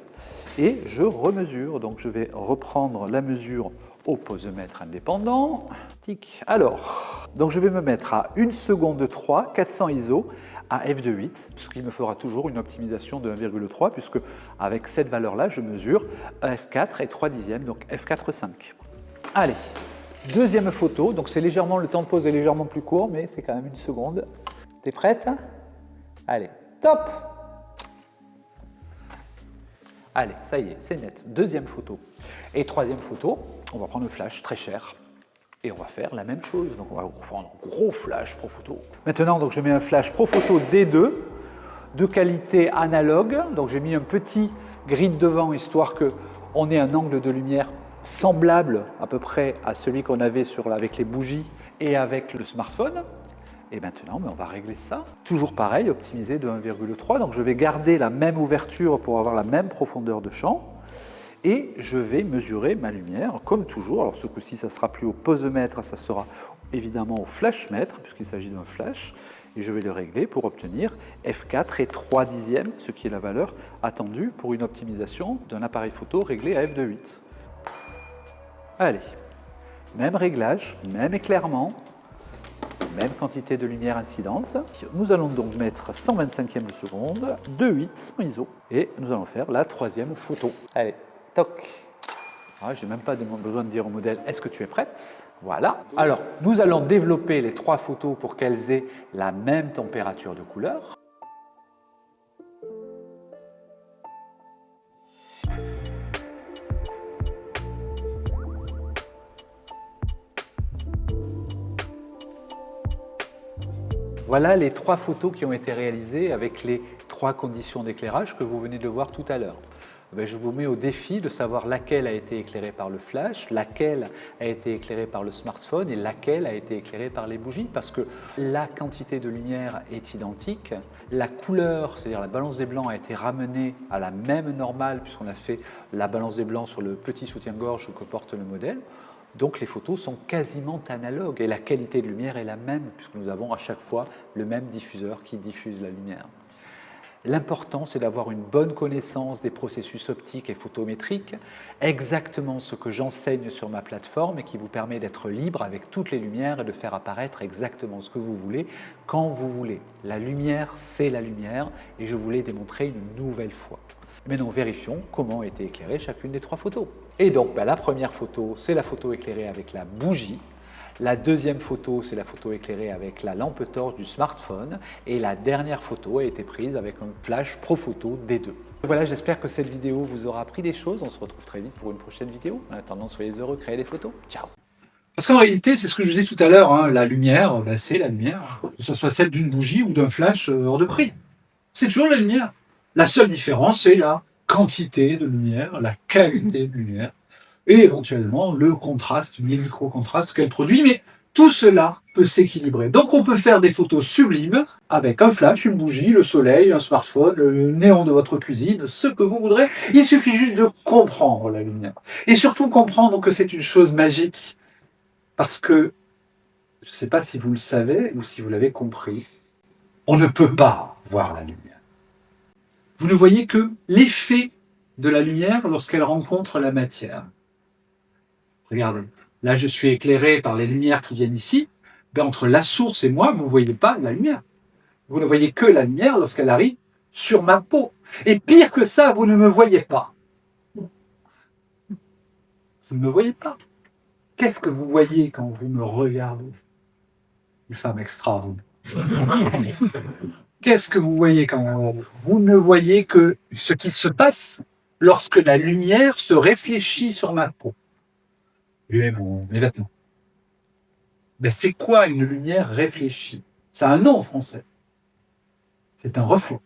D: Et je remesure. Donc je vais reprendre la mesure au posemètre indépendant. Tic. Alors, donc je vais me mettre à 1 seconde 3, 400 ISO, à f2.8, ce qui me fera toujours une optimisation de 1,3, puisque avec cette valeur-là, je mesure f4 et 3 dixièmes, donc f4.5. Allez, deuxième photo, donc c'est légèrement, le temps de pause est légèrement plus court, mais c'est quand même 1 seconde. T'es prête? Allez, top! Allez, ça y est, c'est net. Deuxième photo. Et troisième photo, on va prendre le flash, très cher. Et on va faire la même chose. Donc on va prendre un gros flash Profoto. Maintenant, donc, je mets un flash Profoto D2 de qualité analogue. Donc j'ai mis un petit grid devant, histoire qu'on ait un angle de lumière semblable à peu près à celui qu'on avait avec les bougies et avec le smartphone. Et maintenant, on va régler ça. Toujours pareil, optimisé de 1,3. Donc je vais garder la même ouverture pour avoir la même profondeur de champ. Et je vais mesurer ma lumière, comme toujours. Alors ce coup-ci, ça ne sera plus au posemètre, ça sera évidemment au flashmètre, puisqu'il s'agit d'un flash. Et je vais le régler pour obtenir f4 et 3 dixièmes, ce qui est la valeur attendue pour une optimisation d'un appareil photo réglé à f2.8. Allez, même réglage, même éclairement, même quantité de lumière incidente. Nous allons donc mettre 125e de seconde, 2.8 ISO, et nous allons faire la troisième photo. Allez. Toc. Ah, je n'ai même pas besoin de dire au modèle, est-ce que tu es prête? Voilà. Alors, nous allons développer les 3 photos pour qu'elles aient la même température de couleur. Voilà les 3 photos qui ont été réalisées avec les 3 conditions d'éclairage que vous venez de voir tout à l'heure. Je vous mets au défi de savoir laquelle a été éclairée par le flash, laquelle a été éclairée par le smartphone et laquelle a été éclairée par les bougies, parce que la quantité de lumière est identique, la couleur, c'est-à-dire la balance des blancs, a été ramenée à la même normale puisqu'on a fait la balance des blancs sur le petit soutien-gorge que porte le modèle. Donc les photos sont quasiment analogues et la qualité de lumière est la même puisque nous avons à chaque fois le même diffuseur qui diffuse la lumière. L'important, c'est d'avoir une bonne connaissance des processus optiques et photométriques, exactement ce que j'enseigne sur ma plateforme et qui vous permet d'être libre avec toutes les lumières et de faire apparaître exactement ce que vous voulez, quand vous voulez. La lumière, c'est la lumière et je vous l'ai démontré une nouvelle fois. Maintenant, vérifions comment a été éclairée chacune des 3 photos. Et donc, la première photo, c'est la photo éclairée avec la bougie. La deuxième photo, c'est la photo éclairée avec la lampe torche du smartphone. Et la dernière photo a été prise avec un flash Profoto D2. Voilà, j'espère que cette vidéo vous aura appris des choses. On se retrouve très vite pour une prochaine vidéo. En attendant, soyez heureux, créez des photos. Ciao!
A: Parce qu'en réalité, c'est ce que je vous disais tout à l'heure, hein, la lumière, c'est la lumière, que ce soit celle d'une bougie ou d'un flash hors de prix. C'est toujours la lumière. La seule différence, c'est la quantité de lumière, la qualité de lumière, et éventuellement le contraste, les micro-contrastes qu'elle produit, mais tout cela peut s'équilibrer. Donc on peut faire des photos sublimes avec un flash, une bougie, le soleil, un smartphone, le néon de votre cuisine, ce que vous voudrez. Il suffit juste de comprendre la lumière. Et surtout comprendre que c'est une chose magique. Parce que, je ne sais pas si vous le savez ou si vous l'avez compris, on ne peut pas voir la lumière. Vous ne voyez que l'effet de la lumière lorsqu'elle rencontre la matière. Regardez, là je suis éclairé par les lumières qui viennent ici. Entre la source et moi, vous ne voyez pas la lumière. Vous ne voyez que la lumière lorsqu'elle arrive sur ma peau. Et pire que ça, vous ne me voyez pas. Vous ne me voyez pas. Qu'est-ce que vous voyez quand vous me regardez? Une femme extraordinaire. Qu'est-ce que vous voyez quand vous me regardez? Vous ne voyez que ce qui se passe lorsque la lumière se réfléchit sur ma peau. Et mes vêtements. Ben c'est quoi une lumière réfléchie? C'est un nom en français. C'est un reflet.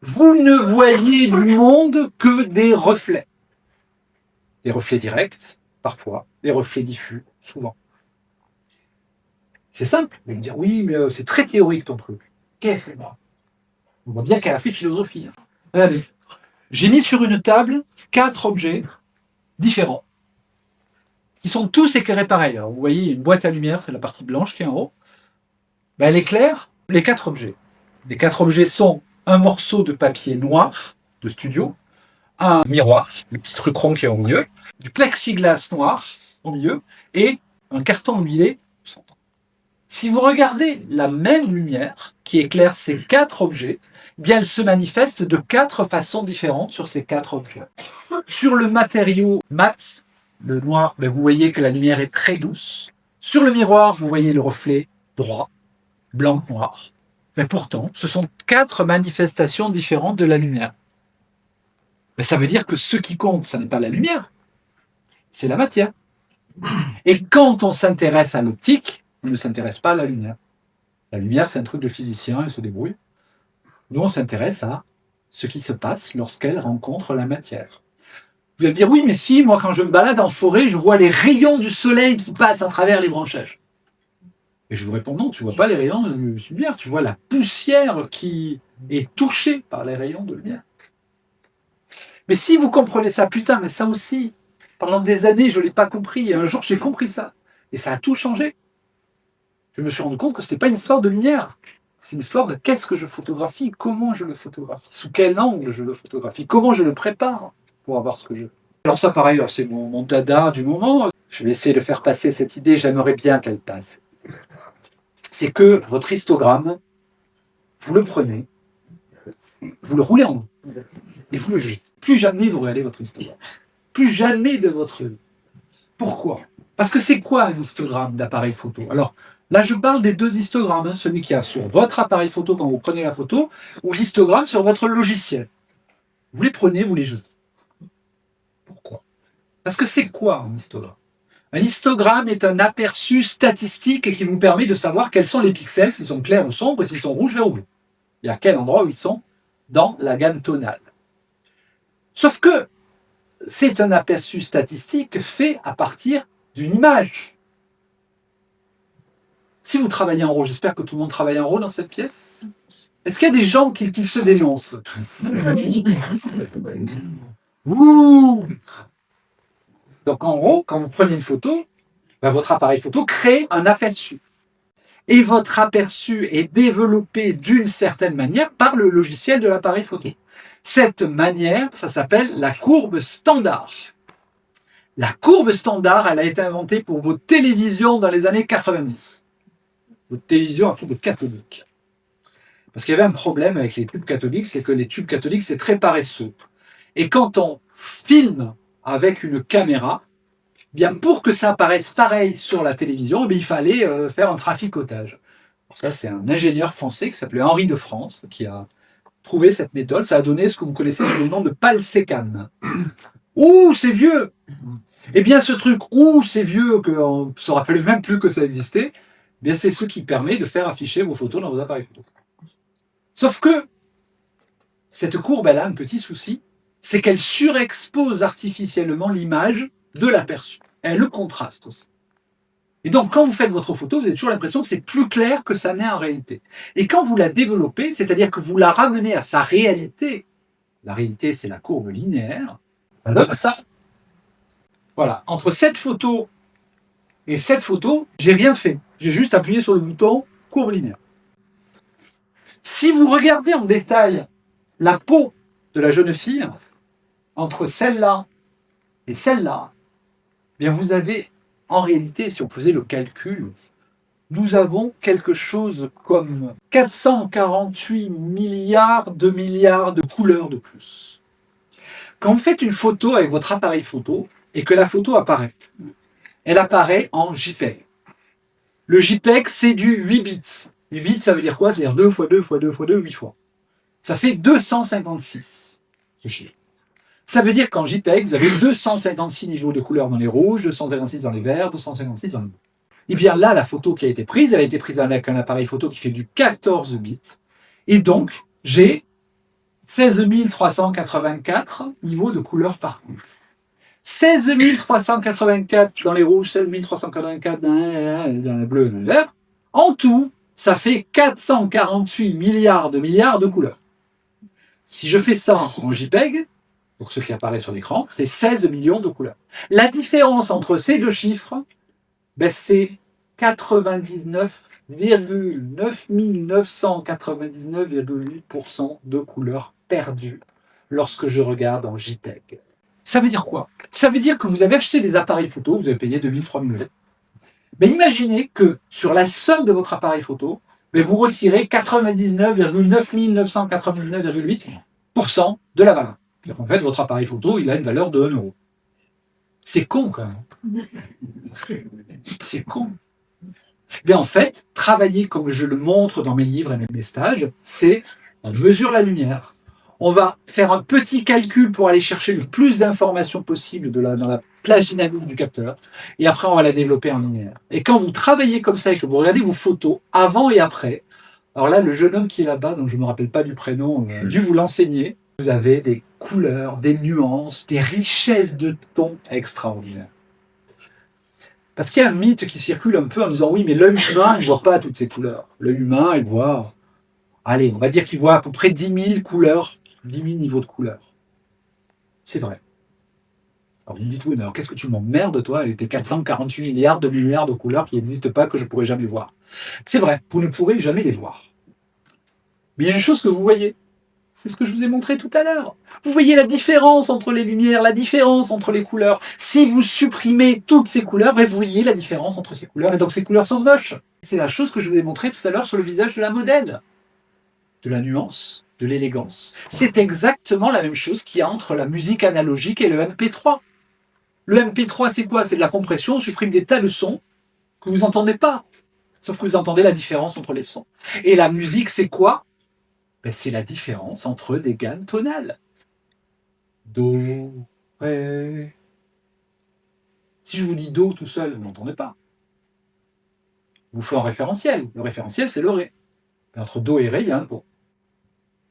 A: Vous ne voyez du monde que des reflets. Des reflets directs, parfois, des reflets diffus, souvent. C'est simple, vous allez me dire, oui, mais c'est très théorique ton truc. Qu'est-ce que c'est? On voit bien qu'elle a fait philosophie. Allez. J'ai mis sur une table 4 objets différents, qui sont tous éclairés pareil. Alors, vous voyez, une boîte à lumière, c'est la partie blanche qui est en haut. Ben, elle éclaire les 4 objets. Les 4 objets sont un morceau de papier noir de studio, un miroir, le petit truc rond qui est au milieu, du plexiglas noir au milieu et un carton huilé au centre. Si vous regardez la même lumière qui éclaire ces 4 objets, eh bien elle se manifeste de 4 façons différentes sur ces 4 objets. Sur le matériau mat, le noir, ben vous voyez que la lumière est très douce. Sur le miroir, vous voyez le reflet droit, blanc-noir. Mais pourtant, ce sont 4 manifestations différentes de la lumière. Mais ça veut dire que ce qui compte, ça n'est pas la lumière, c'est la matière. Et quand on s'intéresse à l'optique, on ne s'intéresse pas à la lumière. La lumière, c'est un truc de physicien, elle se débrouille. Nous, on s'intéresse à ce qui se passe lorsqu'elle rencontre la matière. Vous allez me dire, oui, mais si, moi, quand je me balade en forêt, je vois les rayons du soleil qui passent à travers les branchages. Et je vous réponds, non, tu ne vois pas les rayons de lumière, tu vois la poussière qui est touchée par les rayons de lumière. Mais si vous comprenez ça, putain, mais ça aussi, pendant des années, je ne l'ai pas compris, et un jour, j'ai compris ça. Et ça a tout changé. Je me suis rendu compte que ce n'était pas une histoire de lumière. C'est une histoire de qu'est-ce que je photographie, comment je le photographie, sous quel angle je le photographie, comment je le prépare pour avoir ce que je veux. Alors ça, pareil, c'est mon dada du moment. Je vais essayer de faire passer cette idée, j'aimerais bien qu'elle passe. C'est que votre histogramme, vous le prenez, vous le roulez en haut, et vous le jetez. Plus jamais vous regardez votre histogramme. Plus jamais de votre vie. Pourquoi? Parce que c'est quoi un histogramme d'appareil photo? Alors, là, je parle des 2 histogrammes, celui qui a sur votre appareil photo quand vous prenez la photo, ou l'histogramme sur votre logiciel. Vous les prenez, vous les jetez. Pourquoi? Parce que c'est quoi un histogramme? Un histogramme est un aperçu statistique qui vous permet de savoir quels sont les pixels, s'ils sont clairs ou sombres, et s'ils sont rouges, verts ou bleus. Et à quel endroit où ils sont dans la gamme tonale. Sauf que c'est un aperçu statistique fait à partir d'une image. Si vous travaillez en RAW, j'espère que tout le monde travaille en RAW dans cette pièce. Est-ce qu'il y a des gens qui se dénoncent? Ouh. Donc en RAW, quand vous prenez une photo, ben, votre appareil photo crée un aperçu. Et votre aperçu est développé d'une certaine manière par le logiciel de l'appareil photo. Cette manière, ça s'appelle la courbe standard. La courbe standard, elle a été inventée pour vos télévisions dans les années 90. Votre télévision à tube cathodique. Parce qu'il y avait un problème avec les tubes cathodiques, c'est que les tubes cathodiques, c'est très paresseux. Et quand on filme avec une caméra, bien pour que ça apparaisse pareil sur la télévision, il fallait faire un traficotage. Alors ça, c'est un ingénieur français qui s'appelait Henri de France qui a trouvé cette méthode. Ça a donné ce que vous connaissez sous le nom de PAL-SECAM. Ouh, c'est vieux! Eh bien, ce truc, ouh, c'est vieux, qu'on ne se rappelle même plus que ça existait, eh bien, c'est ce qui permet de faire afficher vos photos dans vos appareils photo. Sauf que cette courbe, elle a un petit souci, c'est qu'elle surexpose artificiellement l'image de l'aperçu. Elle le contraste aussi. Et donc, quand vous faites votre photo, vous avez toujours l'impression que c'est plus clair que ça n'est en réalité. Et quand vous la développez, c'est-à-dire que vous la ramenez à sa réalité, la réalité, c'est la courbe linéaire, ça donne ça. Voilà, entre cette photo et cette photo, j'ai rien fait. J'ai juste appuyé sur le bouton courbe linéaire. Si vous regardez en détail la peau de la jeune fille, entre celle-là et celle-là, bien vous avez, en réalité, si on faisait le calcul, nous avons quelque chose comme 448 milliards de couleurs de plus. Quand vous faites une photo avec votre appareil photo et que la photo apparaît, elle apparaît en JPEG. Le JPEG, c'est du 8 bits. 8 bits, ça veut dire quoi? Ça veut dire 2 fois 2 fois 2 fois 2, 8 fois. Ça fait 256, ce chiffre. Ça veut dire qu'en JPEG, vous avez 256 niveaux de couleurs dans les rouges, 256 dans les verts, 256 dans les bleus. Et bien là, la photo qui a été prise, elle a été prise avec un appareil photo qui fait du 14 bits. Et donc, j'ai 16 384 niveaux de couleurs par couche. 16 384 dans les rouges, 16 384 dans les bleus, dans les verts. En tout, ça fait 448 milliards de couleurs. Si je fais ça en JPEG, pour ce qui apparaît sur l'écran, c'est 16 millions de couleurs. La différence entre ces deux chiffres, ben c'est 99,8% de couleurs perdues lorsque je regarde en JPEG. Ça veut dire quoi? Ça veut dire que vous avez acheté des appareils photo, vous avez payé 2000, 3000 euros. Mais imaginez que sur la somme de votre appareil photo, ben vous retirez 99,999,8% de la valeur. En fait, votre appareil photo, il a une valeur de 1 euro. C'est con, quand même. C'est con. Mais en fait, travailler comme je le montre dans mes livres et mes stages, c'est on mesure la lumière. On va faire un petit calcul pour aller chercher le plus d'informations possible dans la plage dynamique du capteur. Et après, on va la développer en linéaire. Et quand vous travaillez comme ça et que vous regardez vos photos avant et après, alors là, le jeune homme qui est là-bas, dont je ne me rappelle pas du prénom, a dû vous l'enseigner. Vous avez des couleurs, des nuances, des richesses de tons extraordinaires. Parce qu'il y a un mythe qui circule un peu en disant oui, mais l'œil humain, il ne voit pas toutes ces couleurs. L'œil humain, il voit, allez, on va dire qu'il voit à peu près 10 000 couleurs, 10 000 niveaux de couleurs. C'est vrai. Alors vous me dites oui, mais alors qu'est-ce que tu m'emmerdes, toi, avec tes 448 milliards de couleurs qui n'existent pas, que je ne pourrai jamais voir. C'est vrai, vous ne pourrez jamais les voir. Mais il y a une chose que vous voyez. C'est ce que je vous ai montré tout à l'heure. Vous voyez la différence entre les lumières, la différence entre les couleurs. Si vous supprimez toutes ces couleurs, vous voyez la différence entre ces couleurs. Et donc ces couleurs sont moches. C'est la chose que je vous ai montré tout à l'heure sur le visage de la modèle. De la nuance, de l'élégance. C'est exactement la même chose qu'il y a entre la musique analogique et le MP3. Le MP3, c'est quoi? C'est de la compression, on supprime des tas de sons que vous n'entendez pas. Sauf que vous entendez la différence entre les sons. Et la musique, c'est quoi? Ben, c'est la différence entre des gammes tonales. Do, ré. Si je vous dis do tout seul, vous n'entendez pas. Je vous fais un référentiel. Le référentiel, c'est le ré. Mais entre do et ré, il y a un ton.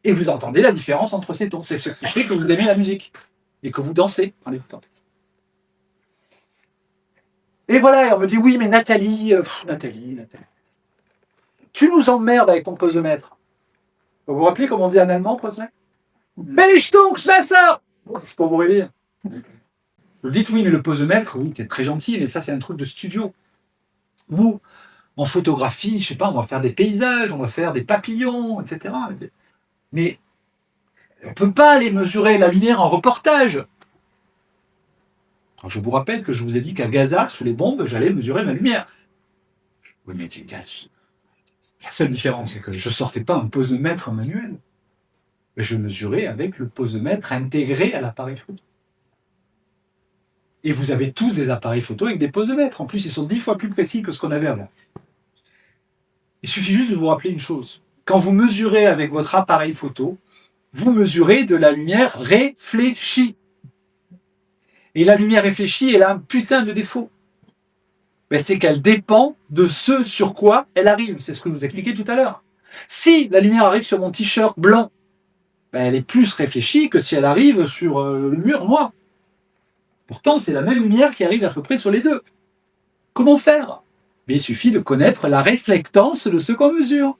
A: Et vous entendez la différence entre ces tons. C'est ce qui fait que vous aimez la musique. et que vous dansez en l'écoutant. Et voilà, et on me dit, oui, mais Nathalie, Nathalie. Tu nous emmerdes avec ton posemètre. Vous vous rappelez comment on dit en allemand, posemètre? Bellstunksmesser! C'est pour vous réveiller. Vous dites, oui, mais le posemètre, oui, t'es très gentil, mais ça, c'est un truc de studio. Vous, en photographie, je sais pas, on va faire des paysages, on va faire des papillons, etc. Mais on ne peut pas aller mesurer la lumière en reportage. Alors, je vous rappelle que je vous ai dit qu'à Gaza, sous les bombes, j'allais mesurer ma lumière. Oui, mais la seule différence, c'est que je ne sortais pas un posemètre manuel. Mais je mesurais avec le posemètre intégré à l'appareil photo. Et vous avez tous des appareils photo avec des posemètres. En plus, ils sont 10 fois plus précis que ce qu'on avait avant. Il suffit juste de vous rappeler une chose. Quand vous mesurez avec votre appareil photo, vous mesurez de la lumière réfléchie. Et la lumière réfléchie, elle a un putain de défaut. Ben, c'est qu'elle dépend de ce sur quoi elle arrive. C'est ce que je vous expliquais tout à l'heure. Si la lumière arrive sur mon t-shirt blanc, ben, elle est plus réfléchie que si elle arrive sur le mur noir. Pourtant, c'est la même lumière qui arrive à peu près sur les deux. Comment faire? Mais il suffit de connaître la réflectance de ce qu'on mesure.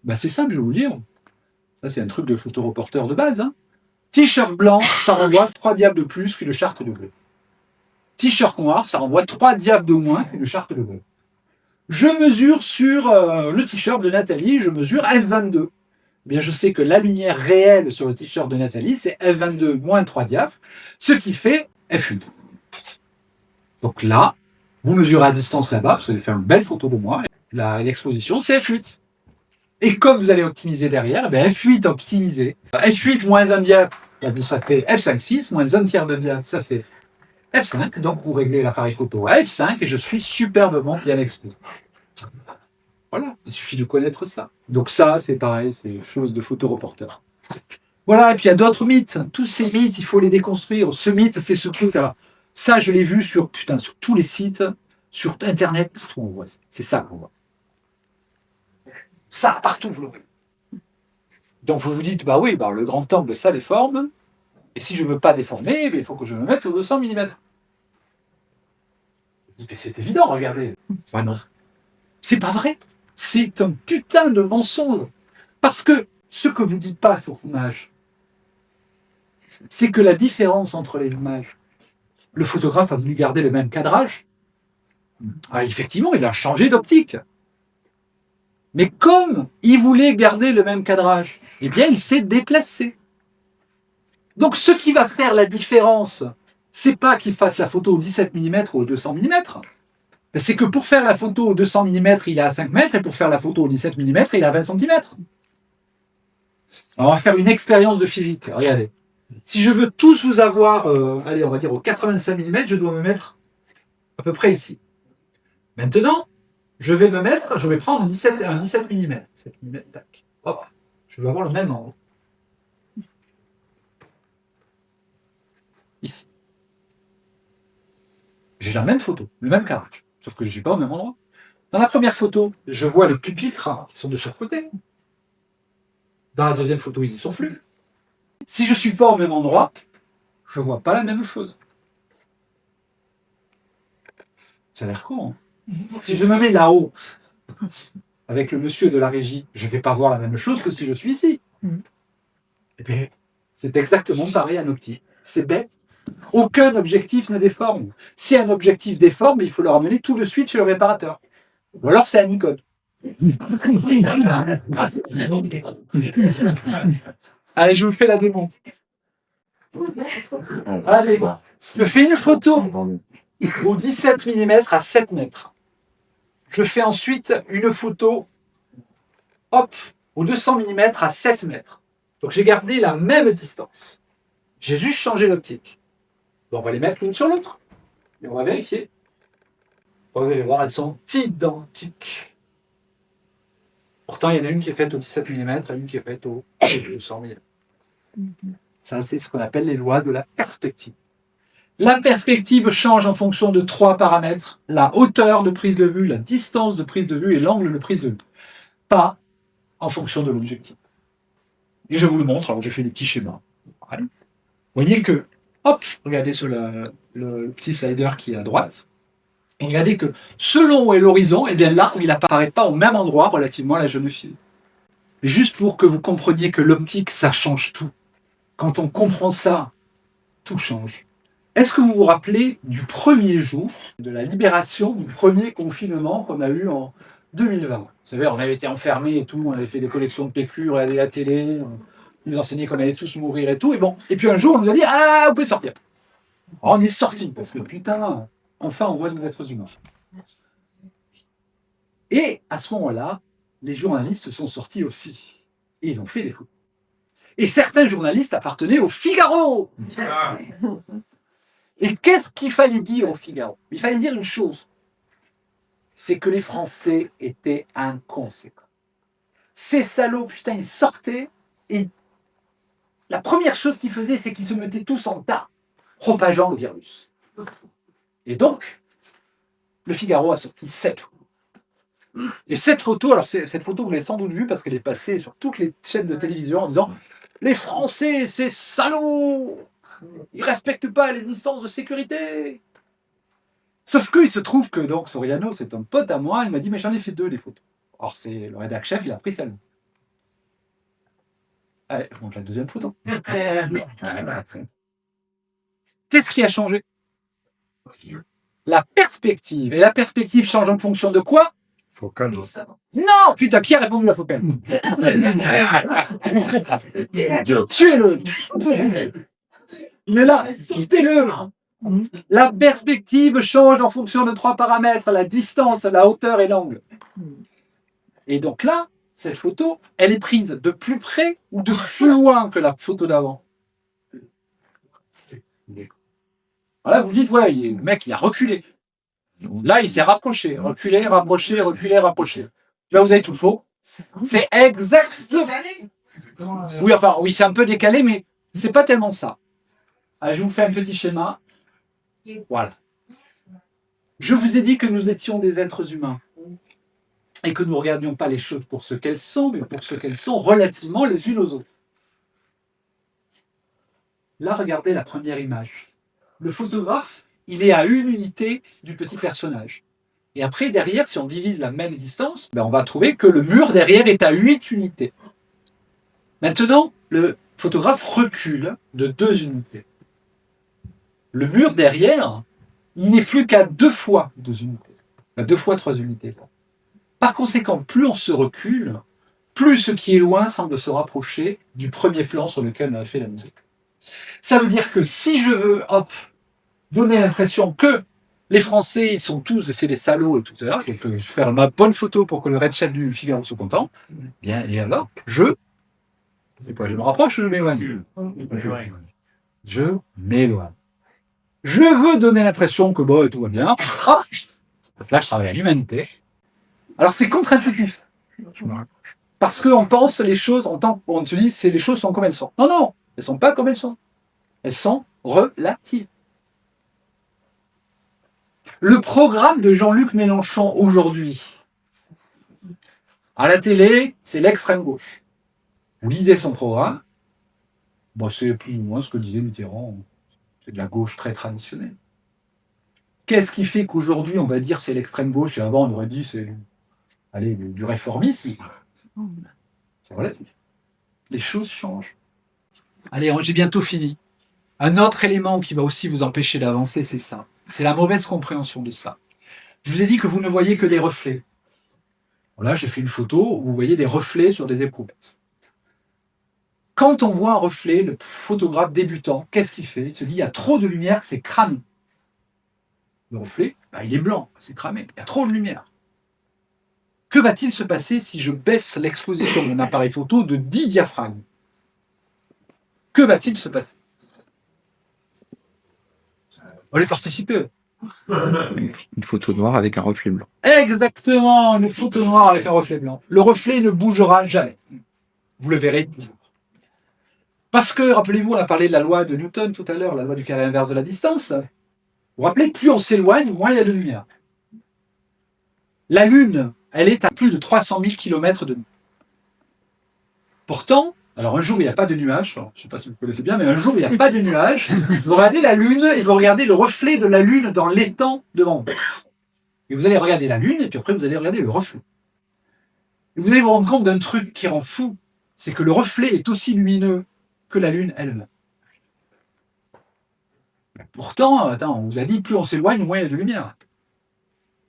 A: Ben, c'est simple, je vais vous le dire. Ça, c'est un truc de photoreporter de base. Hein. T-shirt blanc, ça renvoie 3 diables de plus qu'une charte de bleu. T-shirt noir, ça renvoie 3 diables de moins qu'une charte de bleu. Je mesure sur le t-shirt de Nathalie, je mesure F22. Eh bien, je sais que la lumière réelle sur le t-shirt de Nathalie, c'est F22 moins 3 diaphes, ce qui fait F8. Donc là, vous mesurez à distance là-bas, vous allez faire une belle photo de moi. L'exposition, c'est F8. Et comme vous allez optimiser derrière, eh F8 optimisé. F8 moins 1 diaph, ça fait F5,6, moins 1 tiers de diaph, ça fait F5. Donc vous réglez l'appareil photo à F5 et je suis superbement bien exposé. Voilà, il suffit de connaître ça. Donc ça, c'est pareil, c'est une chose de photoreporter. Voilà, et puis il y a d'autres mythes. Tous ces mythes, il faut les déconstruire. Ce mythe, c'est ce truc-là. Ça, je l'ai vu sur tous les sites, sur Internet, partout on voit. C'est ça qu'on voit. Ça, partout, vous l'aurez. Donc vous vous dites, bah oui, bah, le grand angle, ça déforme. Et si je ne veux pas déformer, il faut que je me mette au 200 mm. Mais c'est évident, regardez. Enfin non. C'est pas vrai. C'est un putain de mensonge. Parce que ce que vous ne dites pas sur l'image, c'est que la différence entre les images, le photographe a voulu garder le même cadrage. Ah, effectivement, il a changé d'optique. Mais comme il voulait garder le même cadrage, eh bien, il s'est déplacé. Donc, ce qui va faire la différence, c'est pas qu'il fasse la photo au 17 mm ou au 200 mm. C'est que pour faire la photo au 200 mm, il est à 5 mètres, et pour faire la photo au 17 mm, il est à 20 cm. Alors, on va faire une expérience de physique. Regardez. Si je veux tous vous avoir, allez, on va dire au 85 mm, je dois me mettre à peu près ici. Maintenant, je vais prendre un 17 mm. 17 mm, tac. Hop, je vais avoir le même angle. Ici. J'ai la même photo, le même cadrage, sauf que je ne suis pas au même endroit. Dans la première photo, je vois les pupitres qui sont de chaque côté. Dans la deuxième photo, ils n'y sont plus. Si je ne suis pas au même endroit, je ne vois pas la même chose. Ça a l'air con. Hein. Si je me mets là-haut, avec le monsieur de la régie, je ne vais pas voir la même chose que si je suis ici. Eh bien, c'est exactement pareil en optique. C'est bête. Aucun objectif ne déforme. Si un objectif déforme, il faut le ramener tout de suite chez le réparateur. Ou alors c'est un Nikon. Allez, je vous fais la démo. Allez, je fais une photo au 17 mm à 7 mètres. Je fais ensuite une photo au 200 mm à 7 mètres. Donc j'ai gardé la même distance. J'ai juste changé l'optique. On va les mettre l'une sur l'autre. Et on va vérifier. Vous allez voir, elles sont identiques. Pourtant, il y en a une qui est faite au 17 mm et une qui est faite au 200 mm. Ça, c'est ce qu'on appelle les lois de la perspective. La perspective change en fonction de 3 paramètres. La hauteur de prise de vue, la distance de prise de vue et l'angle de prise de vue. Pas en fonction de l'objectif. Et je vous le montre, alors j'ai fait des petits schémas. Vous voyez que Hop, regardez sur le petit slider qui est à droite. Et regardez que selon où est l'horizon, eh bien là, il n'apparaît pas au même endroit relativement à la jeune fille. Mais juste pour que vous compreniez que l'optique, ça change tout. Quand on comprend ça, tout change. Est-ce que vous vous rappelez du premier jour de la libération, du premier confinement qu'on a eu en 2020? Vous savez, on avait été enfermés et tout, on avait fait des collections de PQ, regardé la télé, on nous enseignait qu'on allait tous mourir et tout. Et bon, et puis un jour, on nous a dit « Ah, vous pouvez sortir !» On est sortis, parce que putain, enfin, on voit des êtres humains. Et à ce moment-là, les journalistes sont sortis aussi. Et ils ont fait des photos. Et certains journalistes appartenaient au Figaro. Et qu'est-ce qu'il fallait dire au Figaro? Il fallait dire une chose. C'est que les Français étaient inconséquents. Ces salauds, putain, ils sortaient et la première chose qu'ils faisaient, c'est qu'ils se mettaient tous en tas, propageant le virus. Et donc, le Figaro a sorti 7 photos. Et cette photo, alors cette photo, vous l'avez sans doute vue parce qu'elle est passée sur toutes les chaînes de télévision en disant « Les Français, c'est salauds! Ils respectent pas les distances de sécurité !» Sauf qu'il se trouve que donc Soriano, c'est un pote à moi, il m'a dit « Mais j'en ai fait 2 des photos. » Or, c'est le rédac chef, il a pris celle-là. Allez, je montre la deuxième photo. Qu'est-ce qui a changé? La perspective. Et la perspective change en fonction de quoi?
B: Focal.
A: Non! Putain, qui a répondu à la focale? Tuez-le! Mais là, sortez-le! La perspective change en fonction de 3 paramètres, la distance, la hauteur et l'angle. Et donc là, cette photo, elle est prise de plus près ou de plus loin que la photo d'avant? Voilà, vous dites, ouais, le mec, il a reculé. Là, il s'est rapproché, reculé, rapproché, reculé, rapproché. Là, vous avez tout faux. C'est exactement... Oui, enfin, oui, c'est un peu décalé, mais c'est pas tellement ça. Allez, je vous fais un petit schéma. Voilà. Je vous ai dit que nous étions des êtres humains et que nous ne regardions pas les choses pour ce qu'elles sont, mais pour ce qu'elles sont relativement les unes aux autres. Là, regardez la première image. Le photographe, il est à 1 unité du petit personnage. Et après, derrière, si on divise la même distance, ben on va trouver que le mur derrière est à 8 unités. Maintenant, le photographe recule de 2 unités. Le mur derrière, il n'est plus qu'à 2 fois 2 unités. À 2 fois 3 unités. Par conséquent, plus on se recule, plus ce qui est loin semble se rapprocher du premier plan sur lequel on a fait la musique. Ça veut dire que si je veux, hop, donner l'impression que les Français, ils sont tous, c'est des salauds et tout ça, donc je vais faire ma bonne photo pour que le Red Chat du Figaro soit content, bien, et alors, c'est quoi, je me rapproche ou je m'éloigne? Je m'éloigne. Je veux donner l'impression que bon, tout va bien. Hop, là, je travaille à l'humanité. Alors, c'est contre-intuitif. Parce qu'on pense les choses, on se dit, les choses sont comme elles sont. Non, non, elles ne sont pas comme elles sont. Elles sont relatives. Le programme de Jean-Luc Mélenchon aujourd'hui, à la télé, c'est l'extrême gauche. Vous lisez son programme, bon, c'est plus ou moins ce que disait Mitterrand. C'est de la gauche très traditionnelle. Qu'est-ce qui fait qu'aujourd'hui, on va dire c'est l'extrême gauche, et avant, on aurait dit c'est du réformisme? C'est relatif. Les choses changent. Allez, j'ai bientôt fini. Un autre élément qui va aussi vous empêcher d'avancer, c'est ça. C'est la mauvaise compréhension de ça. Je vous ai dit que vous ne voyez que des reflets. Là, j'ai fait une photo où vous voyez des reflets sur des éprouvettes. Quand on voit un reflet, le photographe débutant, qu'est-ce qu'il fait? Il se dit, il y a trop de lumière, c'est cramé. Le reflet, il est blanc, c'est cramé. Il y a trop de lumière. Que va-t-il se passer si je baisse l'exposition de mon appareil photo de 10 diaphragmes? Que va-t-il se passer? On va participer.
B: Une photo noire avec un reflet blanc.
A: Exactement, une photo noire avec un reflet blanc. Le reflet ne bougera jamais. Vous le verrez toujours. Parce que, rappelez-vous, on a parlé de la loi de Newton tout à l'heure, la loi du carré inverse de la distance. Vous vous rappelez, plus on s'éloigne, moins il y a de lumière. La Lune, elle est à plus de 300 000 km de nous. Pourtant, Alors un jour, il n'y a pas de nuages. Alors, je ne sais pas si vous connaissez bien, mais un jour, il n'y a pas de nuages. Vous regardez la Lune et vous regardez le reflet de la Lune dans l'étang devant vous. Et vous allez regarder la Lune et puis après, vous allez regarder le reflet. Et vous allez vous rendre compte d'un truc qui rend fou. C'est que le reflet est aussi lumineux que la Lune elle-même. Pourtant, attends, on vous a dit, plus on s'éloigne, moins il y a de lumière.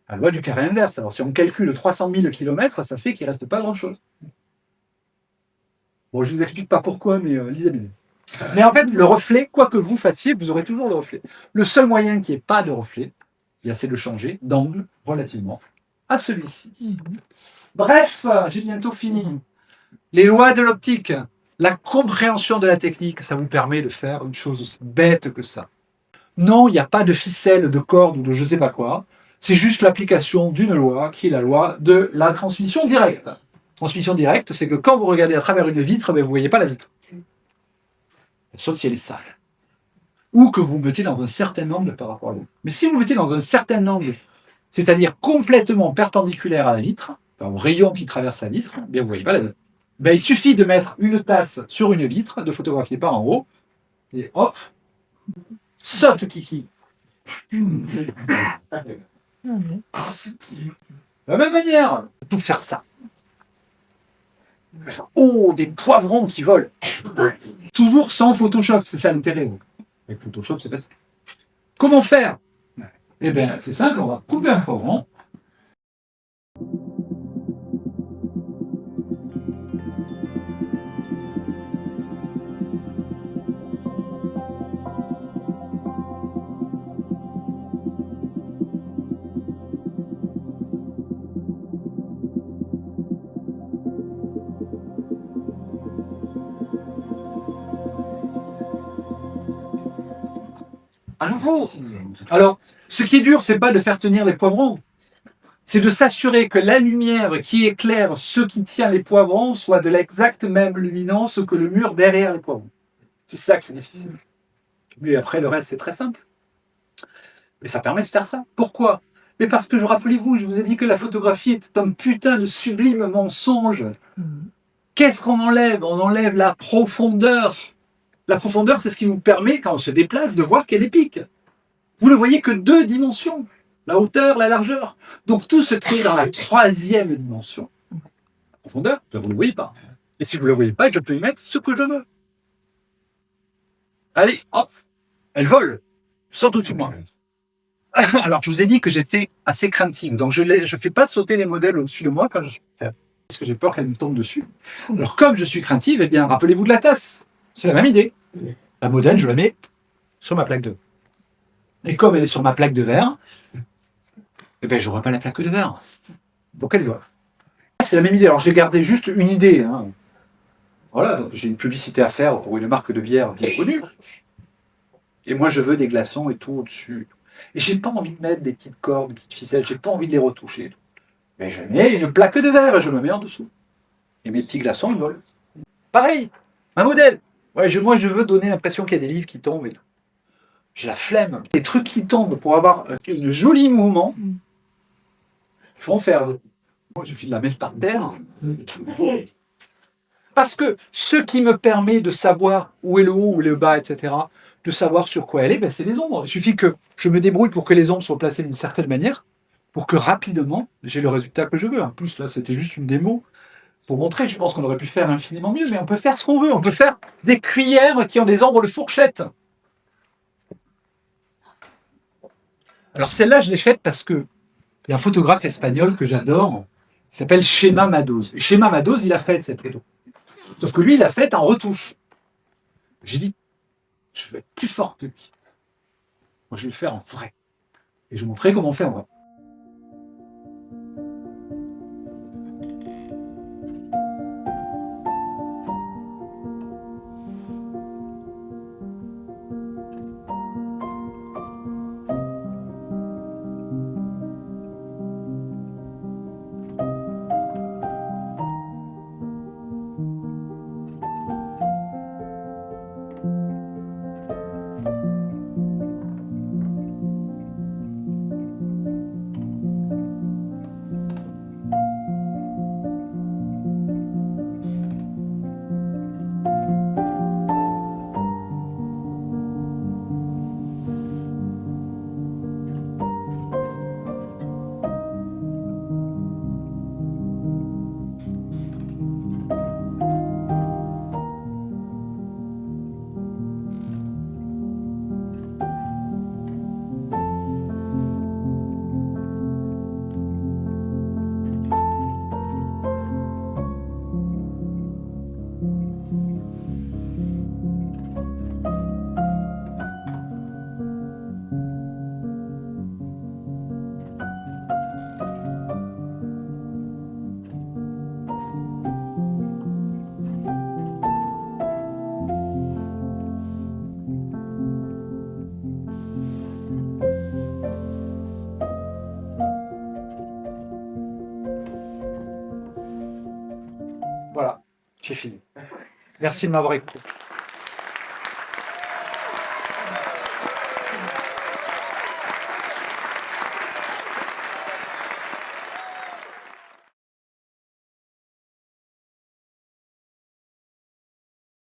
A: La loi du carré inverse. Alors si on calcule 300 000 km, ça fait qu'il ne reste pas grand-chose. Bon, je ne vous explique pas pourquoi, mais lisez bien. Mais en fait, le reflet, quoi que vous fassiez, vous aurez toujours le reflet. Le seul moyen qu'il n'y ait pas de reflet, c'est de changer d'angle relativement à celui-ci. Bref, j'ai bientôt fini. Les lois de l'optique, la compréhension de la technique, ça vous permet de faire une chose aussi bête que ça. Non, il n'y a pas de ficelle, de corde ou de je ne sais pas quoi. C'est juste l'application d'une loi qui est la loi de la transmission directe. Transmission directe, c'est que quand vous regardez à travers une vitre, ben, vous ne voyez pas la vitre. Sauf si elle est sale. Ou que vous mettez dans un certain angle par rapport à l'autre. Mais si vous mettez dans un certain angle, c'est-à-dire complètement perpendiculaire à la vitre, enfin, au rayon qui traverse la vitre, bien vous ne voyez pas la vitre. Ben, il suffit de mettre une tasse sur une vitre, de photographier par en haut, et hop, saute Kiki. De la même manière, pour faire ça. Oh, des poivrons qui volent. Toujours sans Photoshop, c'est ça l'intérêt. Avec Photoshop, c'est facile. Comment faire? Eh bien, c'est simple, on va couper un poivron. À nouveau. Alors, ce qui est dur, c'est pas de faire tenir les poivrons. C'est de s'assurer que la lumière qui éclaire ce qui tient les poivrons soit de l'exacte même luminance que le mur derrière les poivrons. C'est ça qui est difficile. Mais après, le reste, c'est très simple. Mais ça permet de faire ça. Pourquoi? Mais parce que, rappelez-vous, je vous ai dit que la photographie est un putain de sublime mensonge. Qu'est-ce qu'on enlève? On enlève la profondeur. La profondeur, c'est ce qui nous permet, quand on se déplace, de voir qu'elle est pique. Vous ne voyez que 2 dimensions. La hauteur, la largeur. Donc tout se crée dans la 3e dimension. La profondeur, vous ne le voyez pas. Et si vous ne le voyez pas, je peux y mettre ce que je veux. Allez, hop, elle vole. Saute au-dessus de moi. Alors, je vous ai dit que j'étais assez craintif. Donc, je ne fais pas sauter les modèles au-dessus de moi quand je suis terre. Parce que j'ai peur qu'elle me tombe dessus. Alors, comme je suis craintif, eh bien, rappelez-vous de la tasse. C'est la même idée. La modèle, je la mets sur ma plaque de verre. Et comme elle est sur ma plaque de verre, eh bien, je n'aurai pas la plaque de verre. Donc, elle va. C'est la même idée. Alors, j'ai gardé juste une idée. Hein. Voilà, donc j'ai une publicité à faire pour une marque de bière bien connue. Et moi, je veux des glaçons et tout au-dessus. Et j'ai pas envie de mettre des petites cordes, des petites ficelles, j'ai pas envie de les retoucher. Et tout. Mais je mets une plaque de verre et je me mets en dessous. Et mes petits glaçons, ils volent. Pareil, un modèle. Ouais, moi, je veux donner l'impression qu'il y a des livres qui tombent. Et tout. J'ai la flemme. Les trucs qui tombent pour avoir un joli mouvement, il faut en faire. Moi, il suffit de la mettre par terre. Parce que ce qui me permet de savoir où est le haut, où est le bas, etc., de savoir sur quoi elle est, ben c'est les ombres. Il suffit que je me débrouille pour que les ombres soient placées d'une certaine manière, pour que rapidement, j'ai le résultat que je veux. En plus, là, c'était juste une démo pour montrer. Je pense qu'on aurait pu faire infiniment mieux, mais on peut faire ce qu'on veut. On peut faire des cuillères qui ont des ombres de fourchette. Alors celle-là, je l'ai faite parce que il y a un photographe espagnol que j'adore, qui s'appelle Chema Madoz. Et Chema Madoz, il a fait cette photo. Sauf que lui, il l'a fait en retouche. J'ai dit, je vais être plus fort que lui. Moi, je vais le faire en vrai. Et je vais montrer comment on fait en vrai. Voilà, j'ai fini. Merci de m'avoir écouté.